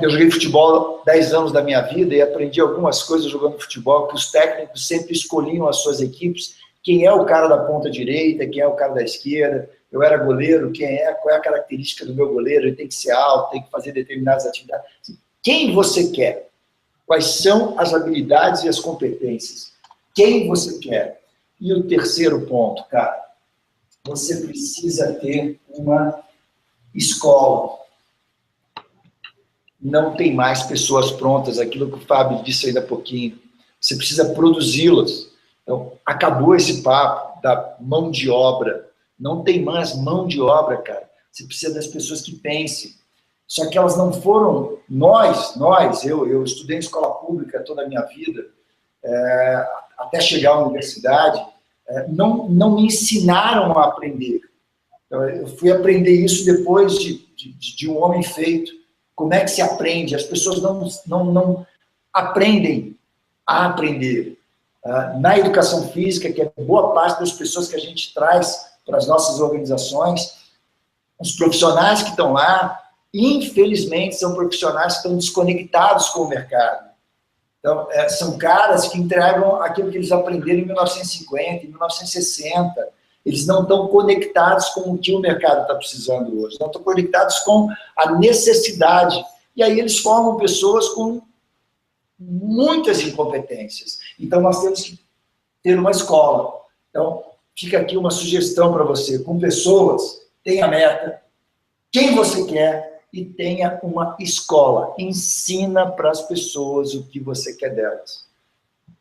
Eu joguei futebol 10 anos da minha vida e aprendi algumas coisas jogando futebol, que os técnicos sempre escolhiam as suas equipes, quem é o cara da ponta direita, quem é o cara da esquerda. Eu era goleiro, qual é a característica do meu goleiro? Ele tem que ser alto, tem que fazer determinadas atividades. Quem você quer? Quais são as habilidades e as competências? Quem você quer? E o terceiro ponto, cara, você precisa ter uma escola. Não tem mais pessoas prontas, aquilo que o Fábio disse ainda há pouquinho. Você precisa produzi-las. Então, acabou esse papo da mão de obra. Não tem mais mão de obra, cara. Você precisa das pessoas que pensem. Só que elas não foram... Eu estudei em escola pública toda a minha vida, até chegar à universidade, não me ensinaram a aprender. Então, eu fui aprender isso depois de um homem feito. Como é que se aprende? As pessoas não aprendem a aprender. Na educação física, que é boa parte das pessoas que a gente traz para as nossas organizações, os profissionais que estão lá, infelizmente, são profissionais que estão desconectados com o mercado. Então, são caras que entregam aquilo que eles aprenderam em 1950, em 1960. Eles não estão conectados com o que o mercado está precisando hoje. Não estão conectados com a necessidade. E aí eles formam pessoas com muitas incompetências. Então, nós temos que ter uma escola. Então, fica aqui uma sugestão para você. Com pessoas, tenha meta, quem você quer e tenha uma escola. Ensina para as pessoas o que você quer delas.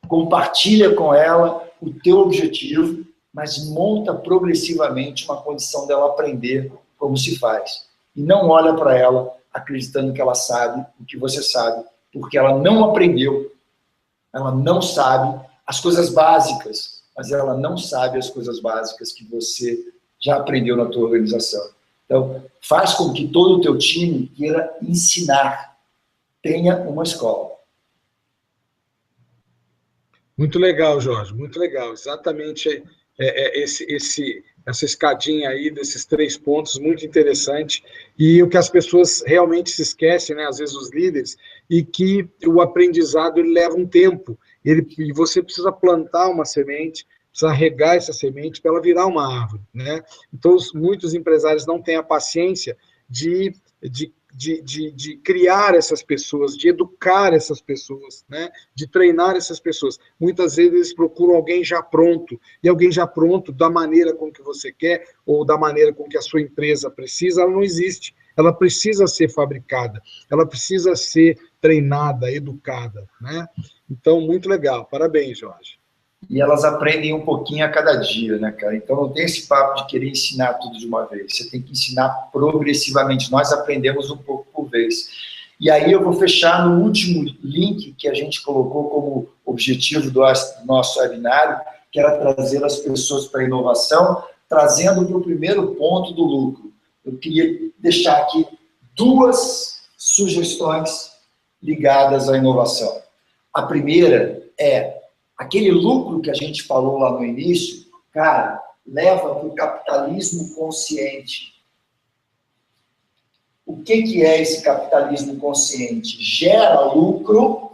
Compartilha com ela o teu objetivo, mas monta progressivamente uma condição dela aprender como se faz. E não olha para ela acreditando que ela sabe o que você sabe, porque ela não aprendeu, ela não sabe as coisas básicas, mas ela não sabe as coisas básicas que você já aprendeu na tua organização. Então, faz com que todo o teu time queira ensinar, tenha uma escola. Muito legal, Jorge, muito legal. Exatamente essa escadinha aí desses 3 pontos, muito interessante. E o que as pessoas realmente se esquecem, né, às vezes os líderes, e que o aprendizado ele leva um tempo. E você precisa plantar uma semente, precisa regar essa semente para ela virar uma árvore, né? Então, muitos empresários não têm a paciência de criar essas pessoas, de educar essas pessoas, né? De treinar essas pessoas. Muitas vezes eles procuram alguém já pronto, e alguém já pronto, da maneira com que você quer, ou da maneira com que a sua empresa precisa, ela não existe. Ela precisa ser fabricada, ela precisa ser treinada, educada, né? Então, muito legal. Parabéns, Jorge. E elas aprendem um pouquinho a cada dia, né, cara? Então não tem esse papo de querer ensinar tudo de uma vez. Você tem que ensinar progressivamente. Nós aprendemos um pouco por vez. E aí eu vou fechar no último link que a gente colocou como objetivo do nosso webinário, que era trazer as pessoas para a inovação, trazendo para o primeiro ponto do lucro. Eu queria deixar aqui 2 sugestões ligadas à inovação. A primeira é aquele lucro que a gente falou lá no início, cara, leva para o capitalismo consciente. O que é esse capitalismo consciente? Gera lucro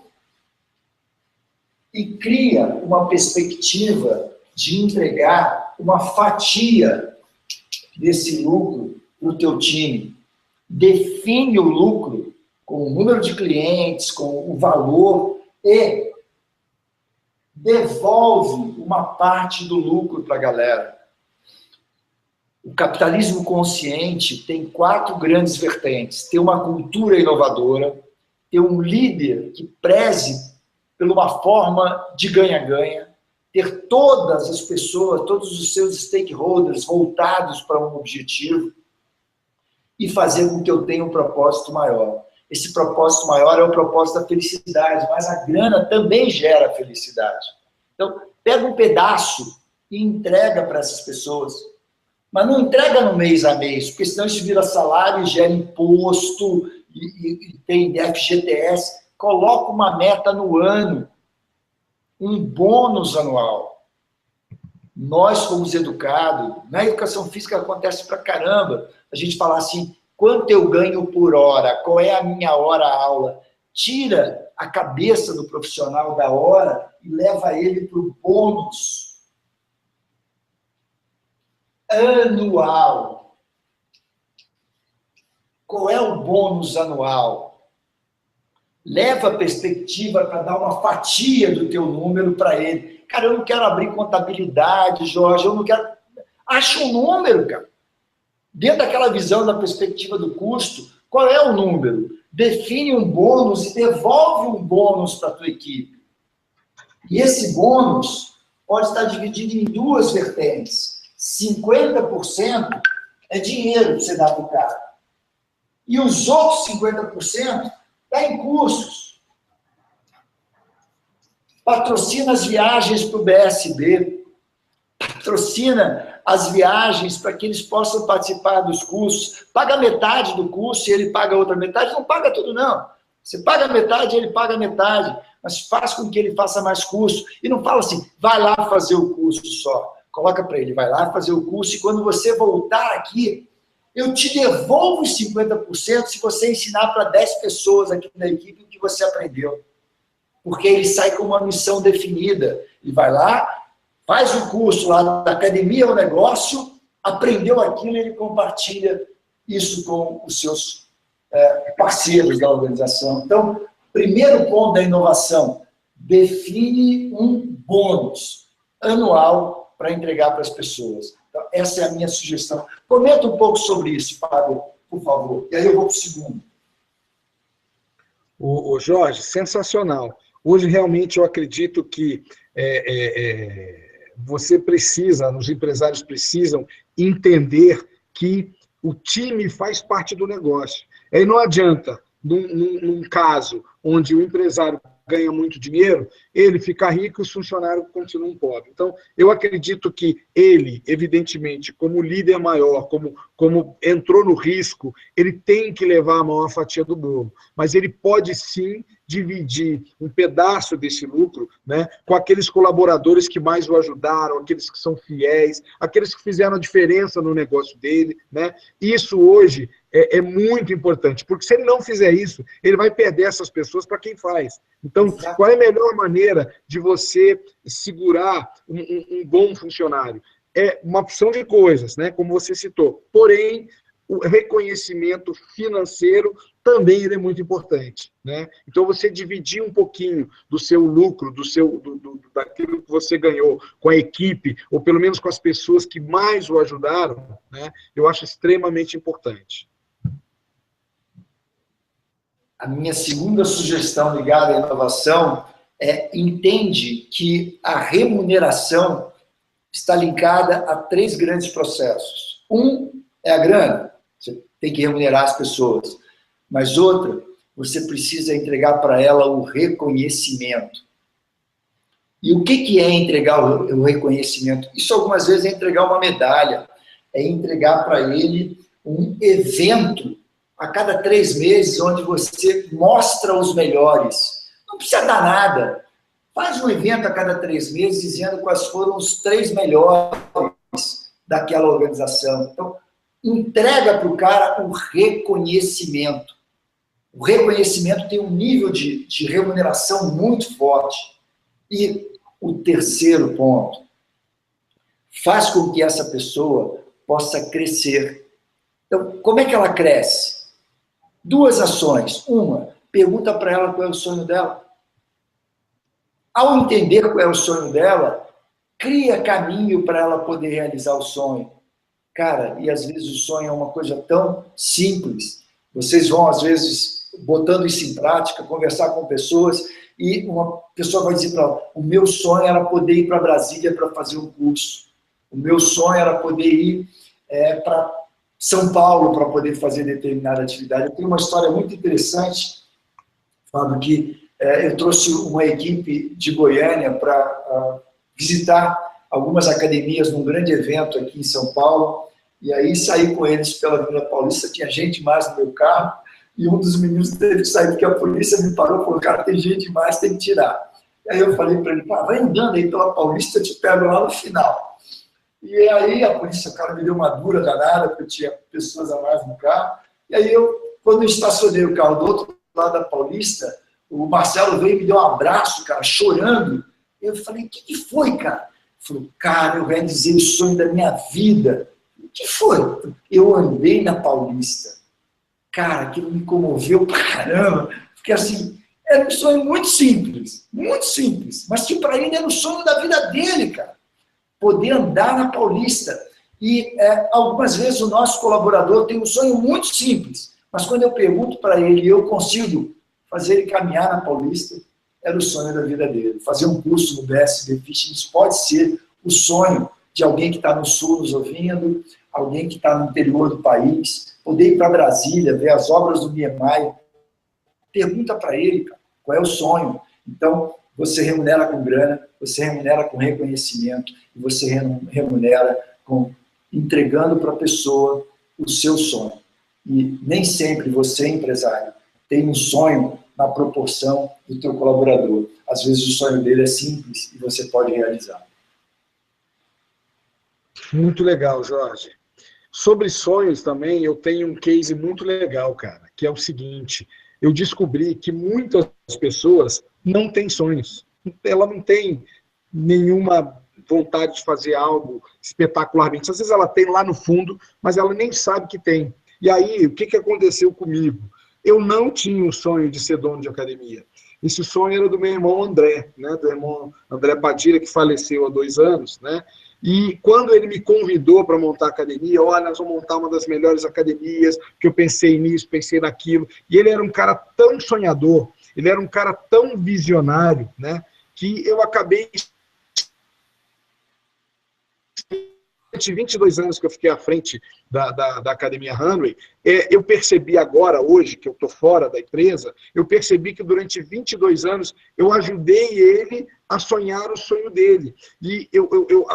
e cria uma perspectiva de entregar uma fatia desse lucro para o teu time. Define o lucro com o número de clientes, com o valor e devolve uma parte do lucro para a galera. O capitalismo consciente tem 4 grandes vertentes. Ter uma cultura inovadora, ter um líder que preze por uma forma de ganha-ganha, ter todas as pessoas, todos os seus stakeholders voltados para um objetivo e fazer com que eu tenha um propósito maior. Esse propósito maior é o propósito da felicidade, mas a grana também gera felicidade. Então, pega um pedaço e entrega para essas pessoas. Mas não entrega no mês a mês, porque senão isso vira salário, gera imposto, e tem FGTS. Coloca uma meta no ano, um bônus anual. Nós fomos educados, na educação física acontece pra caramba, a gente fala assim, quanto eu ganho por hora, qual é a minha hora-aula? Tira a cabeça do profissional da hora e leva ele para o bônus anual. Qual é o bônus anual? Leva a perspectiva para dar uma fatia do teu número para ele. Cara, eu não quero abrir contabilidade, Jorge, eu não quero... Acha um número, cara. Dentro daquela visão da perspectiva do custo, qual é o número? Define um bônus e devolve um bônus para a tua equipe. E esse bônus pode estar dividido em duas vertentes. 50% é dinheiro que você dá para o cara. E os outros 50% dá em cursos. Patrocina as viagens para o BSB. Patrocina as viagens para que eles possam participar dos cursos. Paga metade do curso e ele paga a outra metade. Não paga tudo, não. Você paga metade e ele paga metade. Mas faz com que ele faça mais curso. E não fala assim, vai lá fazer o curso só. Coloca para ele, vai lá fazer o curso e quando você voltar aqui, eu te devolvo os 50% se você ensinar para 10 pessoas aqui na equipe o que você aprendeu. Porque ele sai com uma missão definida. Ele vai lá, faz o curso lá da academia ao negócio, aprendeu aquilo e ele compartilha isso com os seus parceiros da organização. Então, primeiro ponto da inovação, define um bônus anual para entregar para as pessoas. Então, essa é a minha sugestão. Comenta um pouco sobre isso, Fábio, por favor. E aí eu vou para o segundo. O Jorge, sensacional. Hoje, realmente, eu acredito que você precisa, os empresários precisam entender que o time faz parte do negócio. Aí não adianta, num caso onde o empresário ganha muito dinheiro, ele fica rico e os funcionários continuam pobres. Então, eu acredito que ele, evidentemente, como líder maior, como entrou no risco, ele tem que levar a maior fatia do bolo. Mas ele pode, sim, dividir um pedaço desse lucro, né, com aqueles colaboradores que mais o ajudaram, aqueles que são fiéis, aqueles que fizeram a diferença no negócio dele, né? Isso hoje é muito importante, porque se ele não fizer isso, ele vai perder essas pessoas para quem faz. Então, qual é a melhor maneira de você segurar um bom funcionário? É uma opção de coisas, né, como você citou. Porém, o reconhecimento financeiro também ele é muito importante, né? Então, você dividir um pouquinho do seu lucro, daquilo que você ganhou com a equipe, ou pelo menos com as pessoas que mais o ajudaram, né, eu acho extremamente importante. A minha segunda sugestão ligada à inovação entende que a remuneração está ligada a 3 grandes processos. Um é a grana, você tem que remunerar as pessoas. Mas outra, você precisa entregar para ela o reconhecimento. E o que é entregar o reconhecimento? Isso algumas vezes é entregar uma medalha, é entregar para ele um evento a cada 3 meses, onde você mostra os melhores. Não precisa dar nada. Faz um evento a cada 3 meses, dizendo quais foram os 3 melhores daquela organização. Então, entrega para o cara o reconhecimento. O reconhecimento tem um nível de remuneração muito forte. E o terceiro ponto, faz com que essa pessoa possa crescer. Então, como é que ela cresce? 2 ações. Uma, pergunta para ela qual é o sonho dela. Ao entender qual é o sonho dela, cria caminho para ela poder realizar o sonho. Cara, e às vezes o sonho é uma coisa tão simples. Vocês vão, às vezes, botando isso em prática, conversar com pessoas, e uma pessoa vai dizer para ela, o meu sonho era poder ir para Brasília para fazer um curso. O meu sonho era poder ir para São Paulo para poder fazer determinada atividade. Eu tenho uma história muito interessante, Fábio, que eu trouxe uma equipe de Goiânia para visitar algumas academias num grande evento aqui em São Paulo, E aí saí com eles pela Avenida Paulista, tinha gente demais no meu carro, e um dos meninos teve que sair, porque a polícia me parou e falou, cara, tem gente demais, tem que tirar. E aí eu falei para ele, vai andando aí pela Paulista, eu te pego lá no final. E aí a polícia, o cara me deu uma dura danada, porque eu tinha pessoas a mais no carro. E aí quando eu estacionei o carro do outro lado da Paulista, o Marcelo veio e me deu um abraço, cara, chorando. Eu falei, o que foi, cara? Ele falou, cara, eu realizei o sonho da minha vida. O que foi? Eu andei na Paulista. Cara, aquilo me comoveu pra caramba. Porque assim, era um sonho muito simples, mas que para ele era o sonho da vida dele, cara. Poder andar na Paulista. E algumas vezes o nosso colaborador tem um sonho muito simples, mas quando eu pergunto para ele e eu consigo fazer ele caminhar na Paulista, era o sonho da vida dele. Fazer um curso no BSB Fishing pode ser o sonho de alguém que está no sul nos ouvindo, alguém que está no interior do país, poder ir para Brasília, ver as obras do Niemeyer. Pergunta para ele, cara, qual é o sonho. Então, você remunera com grana, você remunera com reconhecimento, e você remunera entregando para a pessoa o seu sonho. E nem sempre você, empresário, tem um sonho na proporção do teu colaborador. Às vezes o sonho dele é simples e você pode realizar. Muito legal, Jorge. Sobre sonhos também, eu tenho um case muito legal, cara, que é o seguinte, eu descobri que muitas pessoas não têm sonhos. Ela não tem nenhuma vontade de fazer algo espetacularmente. Às vezes ela tem lá no fundo, mas ela nem sabe que tem. E aí, o que aconteceu comigo? Eu não tinha o sonho de ser dono de academia. Esse sonho era do meu irmão André, né? Do irmão André Padilha, que faleceu há 2 anos, né? E quando ele me convidou para montar a academia, olha, nós vamos montar uma das melhores academias, que eu pensei nisso, pensei naquilo. E ele era um cara tão sonhador, ele era um cara tão visionário, né? Que eu acabei... Durante 22 anos que eu fiquei à frente da Academia Runway, eu percebi agora, hoje, que eu estou fora da empresa, eu percebi que durante 22 anos eu ajudei ele a sonhar o sonho dele. E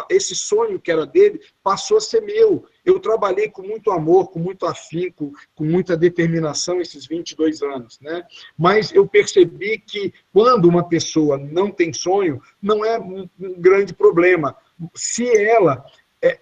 esse sonho que era dele passou a ser meu. Eu trabalhei com muito amor, com muito afinco, com muita determinação esses 22 anos, né? Mas eu percebi que quando uma pessoa não tem sonho, não é um grande problema. Se ela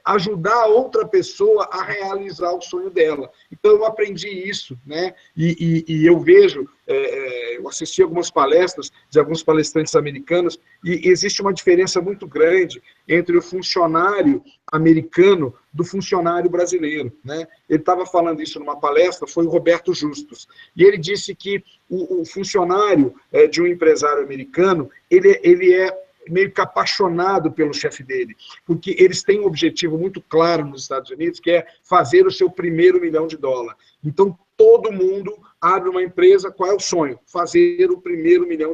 ajudar outra pessoa a realizar o sonho dela. Então, eu aprendi isso, né? E eu vejo, eu assisti algumas palestras de alguns palestrantes americanos, e existe uma diferença muito grande entre o funcionário americano do funcionário brasileiro, né? Ele estava falando isso numa palestra, foi o Roberto Justus, e ele disse que o funcionário de um empresário americano, ele é meio que apaixonado pelo chefe dele, porque eles têm um objetivo muito claro nos Estados Unidos, que é fazer o seu primeiro $1 milhão. Então, todo mundo abre uma empresa, qual é o sonho? Fazer o primeiro $1 milhão.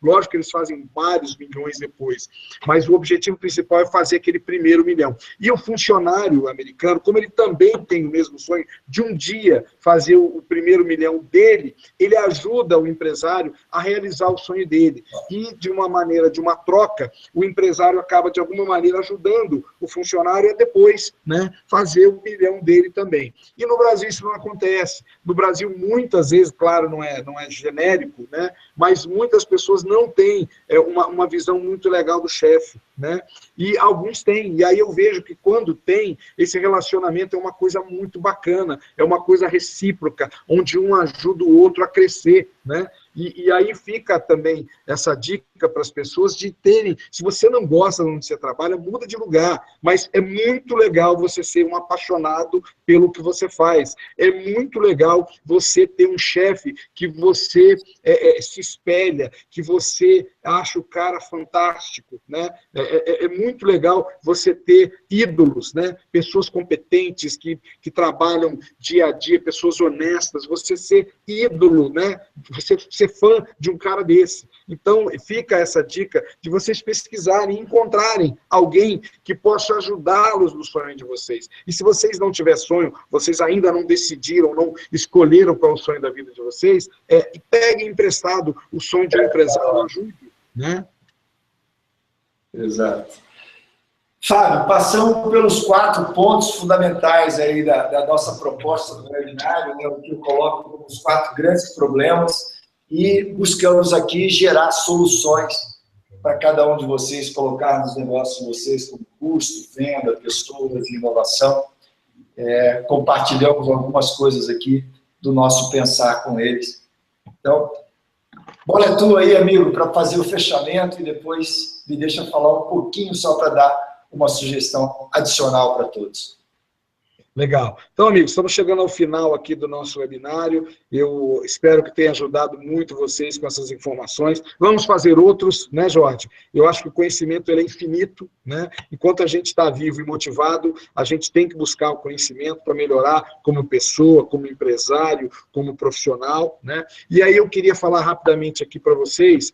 Lógico que eles fazem vários milhões depois, mas o objetivo principal é fazer aquele primeiro $1 milhão. E o funcionário americano, como ele também tem o mesmo sonho de um dia fazer o primeiro $1 milhão dele, ele ajuda o empresário a realizar o sonho dele. E, de uma maneira, de uma troca, o empresário acaba, de alguma maneira, ajudando o funcionário a depois, né, fazer o $1 milhão dele também. E no Brasil isso não acontece. No Brasil, muitas vezes, claro, não é genérico, né, mas muitas pessoas não têm uma visão muito legal do chefe, né, e alguns têm. E aí eu vejo que quando tem, esse relacionamento é uma coisa muito bacana, é uma coisa recíproca, onde um ajuda o outro a crescer, né. E aí fica também essa dica para as pessoas de terem, se você não gosta de onde você trabalha, muda de lugar, mas é muito legal você ser um apaixonado pelo que você faz, é muito legal você ter um chefe que você se espelha, que você acha o cara fantástico, né? É muito legal você ter ídolos, né? Pessoas competentes que trabalham dia a dia, pessoas honestas, você ser ídolo, né? Você ser fã de um cara desse. Então, fica essa dica de vocês pesquisarem, encontrarem alguém que possa ajudá-los no sonho de vocês. E se vocês não tiverem sonho, vocês ainda não decidiram, não escolheram qual é o sonho da vida de vocês, peguem emprestado o sonho de um empresário, ajude, né? Exato. Fábio, passamos pelos 4 pontos fundamentais aí da nossa proposta do webinário, né, o que eu coloco como os 4 grandes problemas, e buscamos aqui gerar soluções para cada um de vocês, colocar nos negócios de vocês como custo, venda, pessoas e inovação. Compartilhamos algumas coisas aqui do nosso pensar com eles. Então, bola é tua aí, amigo, para fazer o fechamento e depois me deixa falar um pouquinho só para dar uma sugestão adicional para todos. Legal. Então, amigos, estamos chegando ao final aqui do nosso webinário. Eu espero que tenha ajudado muito vocês com essas informações. Vamos fazer outros, né, Jorge? Eu acho que o conhecimento ele é infinito, né? Enquanto a gente está vivo e motivado, a gente tem que buscar o conhecimento para melhorar como pessoa, como empresário, como profissional, né? E aí eu queria falar rapidamente aqui para vocês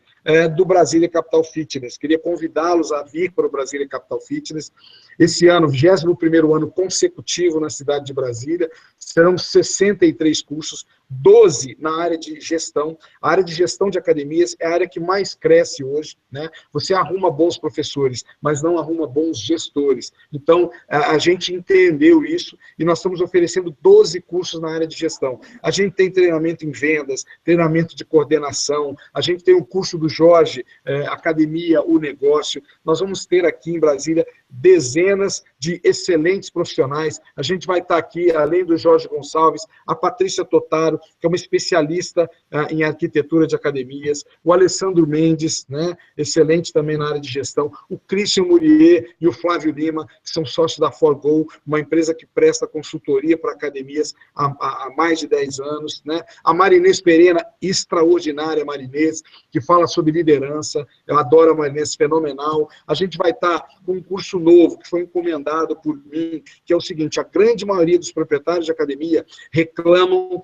do Brasília Capital Fitness. Queria convidá-los a vir para o Brasília Capital Fitness. Esse ano, 21º ano consecutivo na cidade de Brasília, serão 63 cursos, 12 na área de gestão. A área de gestão de academias é a área que mais cresce hoje, né? Você arruma bons professores, mas não arruma bons gestores. Então, a gente entendeu isso e nós estamos oferecendo 12 cursos na área de gestão. A gente tem treinamento em vendas, treinamento de coordenação, a gente tem o curso do Jorge, Academia, o Negócio. Nós vamos ter aqui em Brasília dezenas de excelentes profissionais. A gente vai estar aqui, além do Jorge Gonçalves, a Patrícia Totaro, que é uma especialista em arquitetura de academias, o Alessandro Mendes, né, excelente também na área de gestão, o Christian Murier e o Flávio Lima, que são sócios da ForGo, uma empresa que presta consultoria para academias há mais de 10 anos, né, a Marinês Perena, extraordinária Marinês, que fala sobre liderança. Eu adoro a Marinês, fenomenal. A gente vai estar com um curso novo, que foi encomendado por mim, que é o seguinte: a grande maioria dos proprietários de academia reclamam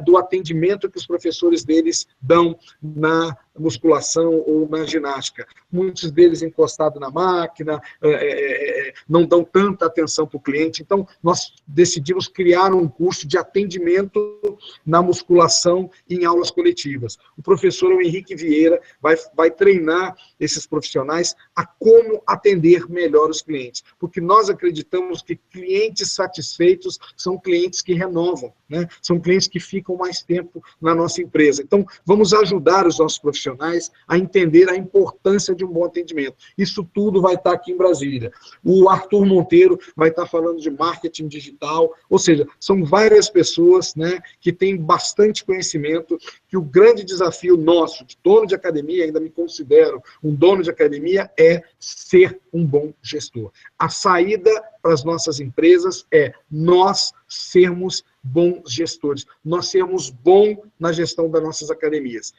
do atendimento que os professores deles dão na musculação ou na ginástica. Muitos deles encostados na máquina, não dão tanta atenção para o cliente. Então, nós decidimos criar um curso de atendimento na musculação e em aulas coletivas. O professor Henrique Vieira vai treinar esses profissionais a como atender melhor os clientes, porque nós acreditamos que clientes satisfeitos são clientes que renovam, né? São clientes que ficam mais tempo na nossa empresa. Então, vamos ajudar os nossos profissionais a entender a importância de um bom atendimento. Isso tudo vai estar aqui em Brasília. O Arthur Monteiro vai estar falando de marketing digital, ou seja, são várias pessoas, né, que têm bastante conhecimento, que o grande desafio nosso, de dono de academia, ainda me considero um dono de academia, é ser um bom gestor. A saída para as nossas empresas é nós sermos bons gestores, nós sermos bons na gestão das nossas academias.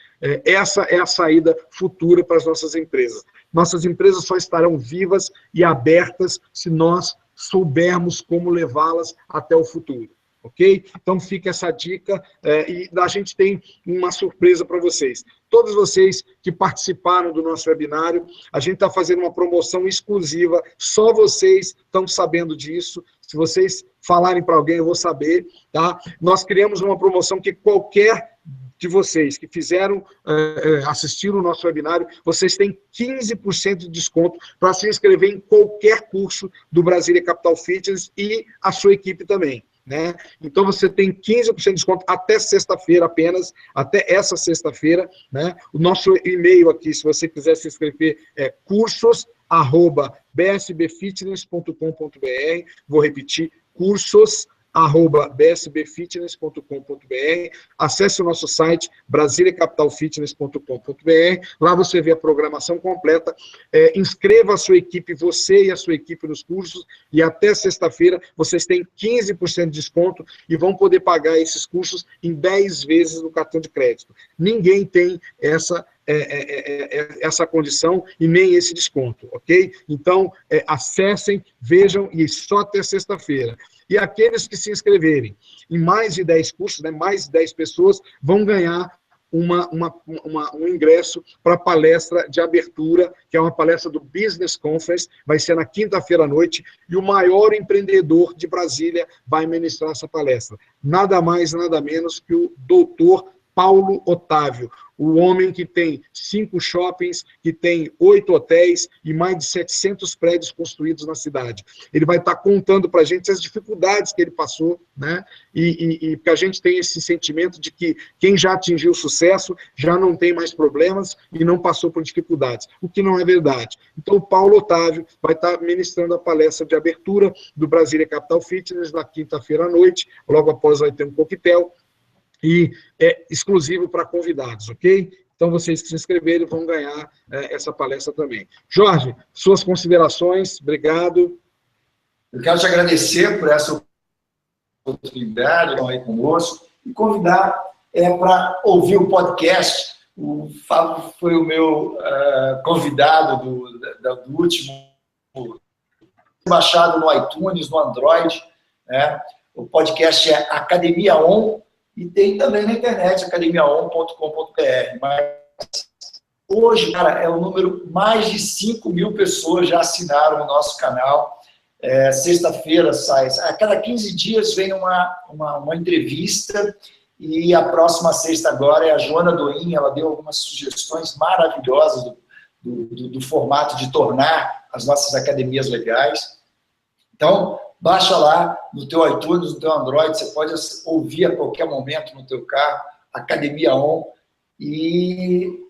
Essa é a saída futura para as nossas empresas. Nossas empresas só estarão vivas e abertas se nós soubermos como levá-las até o futuro. Ok? Então fica essa dica e a gente tem uma surpresa para vocês. Todos vocês que participaram do nosso webinário, a gente está fazendo uma promoção exclusiva, só vocês estão sabendo disso. Se vocês falarem para alguém, eu vou saber, tá? Nós criamos uma promoção que qualquer de vocês que fizeram, assistiram o nosso webinário, vocês têm 15% de desconto para se inscrever em qualquer curso do Brasília Capital Fitness e a sua equipe também. Né? Então, você tem 15% de desconto até sexta-feira apenas, até essa sexta-feira, né? O nosso e-mail aqui, se você quiser se inscrever, é cursos@bsbfitness.com.br. Vou repetir, cursos@bsbfitness.com.br. Acesse o nosso site, brasiliacapitalfitness.com.br. Lá você vê a programação completa. Inscreva a sua equipe, você e a sua equipe nos cursos, e até sexta-feira vocês têm 15% de desconto e vão poder pagar esses cursos em 10 vezes no cartão de crédito. Ninguém tem essa condição e nem esse desconto, ok? Então, acessem, vejam, e só até sexta-feira. E aqueles que se inscreverem em mais de 10 cursos, né, mais de 10 pessoas, vão ganhar um ingresso para a palestra de abertura, que é uma palestra do Business Conference, vai ser na quinta-feira à noite, e o maior empreendedor de Brasília vai ministrar essa palestra. Nada mais, nada menos que o doutor Paulo Otávio, o homem que tem 5 shoppings, que tem 8 hotéis e mais de 700 prédios construídos na cidade. Ele vai estar contando para a gente as dificuldades que ele passou, né? E que a gente tem esse sentimento de que quem já atingiu sucesso já não tem mais problemas e não passou por dificuldades, o que não é verdade. Então, o Paulo Otávio vai estar ministrando a palestra de abertura do Brasília Capital Fitness na quinta-feira à noite, logo após vai ter um coquetel, e é exclusivo para convidados, ok? Então, vocês que se inscreverem vão ganhar essa palestra também. Jorge, suas considerações, obrigado. Eu quero te agradecer por essa oportunidade de estar aí conosco e convidar para ouvir o podcast. O Fábio foi o meu convidado do último, baixado no iTunes, no Android, né? O podcast é Academia On, e tem também na internet, academiaon.com.br. Mas hoje, cara, é o número, mais de 5.000 pessoas já assinaram o nosso canal. Sexta-feira sai, a cada 15 dias vem uma entrevista, e a próxima sexta agora é a Joana Doin. Ela deu algumas sugestões maravilhosas do formato de tornar as nossas academias legais. Então, baixa lá no teu iTunes, no teu Android, você pode ouvir a qualquer momento no teu carro, Academia On, e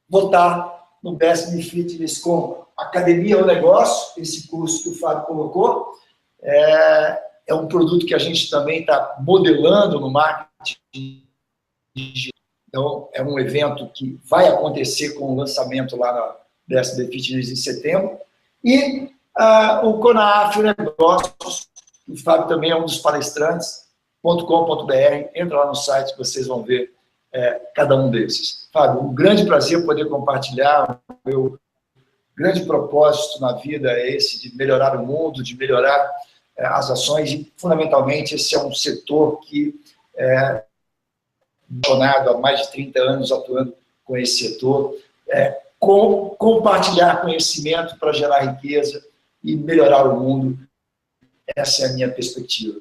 votar no Best Me Fitness com Academia é o Negócio, esse curso que o Fábio colocou. É um produto que a gente também está modelando no marketing digital. Então, é um evento que vai acontecer com o lançamento lá na Best Me Fitness em setembro. E o CONAF Negócios, o Fábio também é um dos palestrantes, .com.br, entra lá no site que vocês vão ver cada um desses. Fábio, um grande prazer poder compartilhar. O meu grande propósito na vida é esse, de melhorar o mundo, de melhorar as ações, e fundamentalmente esse é um setor que é há mais de 30 anos atuando com esse setor, compartilhar conhecimento para gerar riqueza e melhorar o mundo. Essa é a minha perspectiva.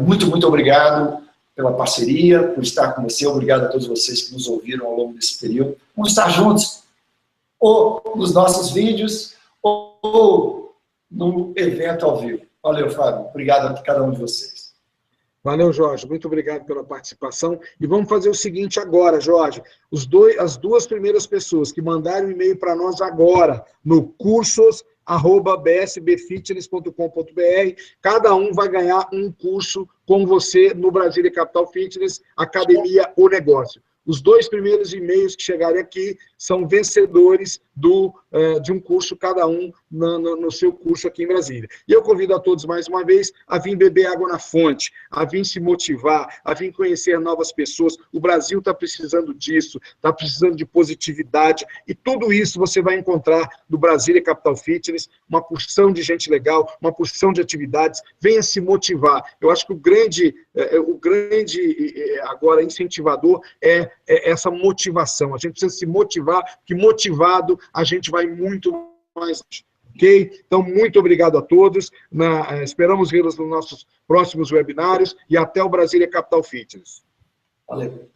Muito, muito obrigado pela parceria, por estar com você. Obrigado a todos vocês que nos ouviram ao longo desse período. Vamos estar juntos, ou nos nossos vídeos, ou no evento ao vivo. Valeu, Fábio. Obrigado a cada um de vocês. Valeu, Jorge. Muito obrigado pela participação. E vamos fazer o seguinte agora, Jorge. As duas primeiras pessoas que mandarem um e-mail para nós agora, no cursos@bsbfitness.com.br, cada um vai ganhar um curso com você no Brasília Capital Fitness, Academia O Negócio. Os 2 primeiros e-mails que chegarem aqui são vencedores de um curso, cada um no seu curso aqui em Brasília. E eu convido a todos, mais uma vez, a vir beber água na fonte, a vir se motivar, a vir conhecer novas pessoas. O Brasil está precisando disso, está precisando de positividade, e tudo isso você vai encontrar no Brasília Capital Fitness, uma porção de gente legal, uma porção de atividades. Venha se motivar. Eu acho que o grande agora incentivador é essa motivação. A gente precisa se motivar, porque motivado a gente vai muito mais. Ok? Então, muito obrigado a todos. Esperamos vê-los nos nossos próximos webinários e até o Brasília Capital Fitness. Valeu.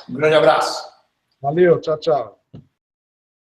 Um grande abraço. Valeu, tchau, tchau.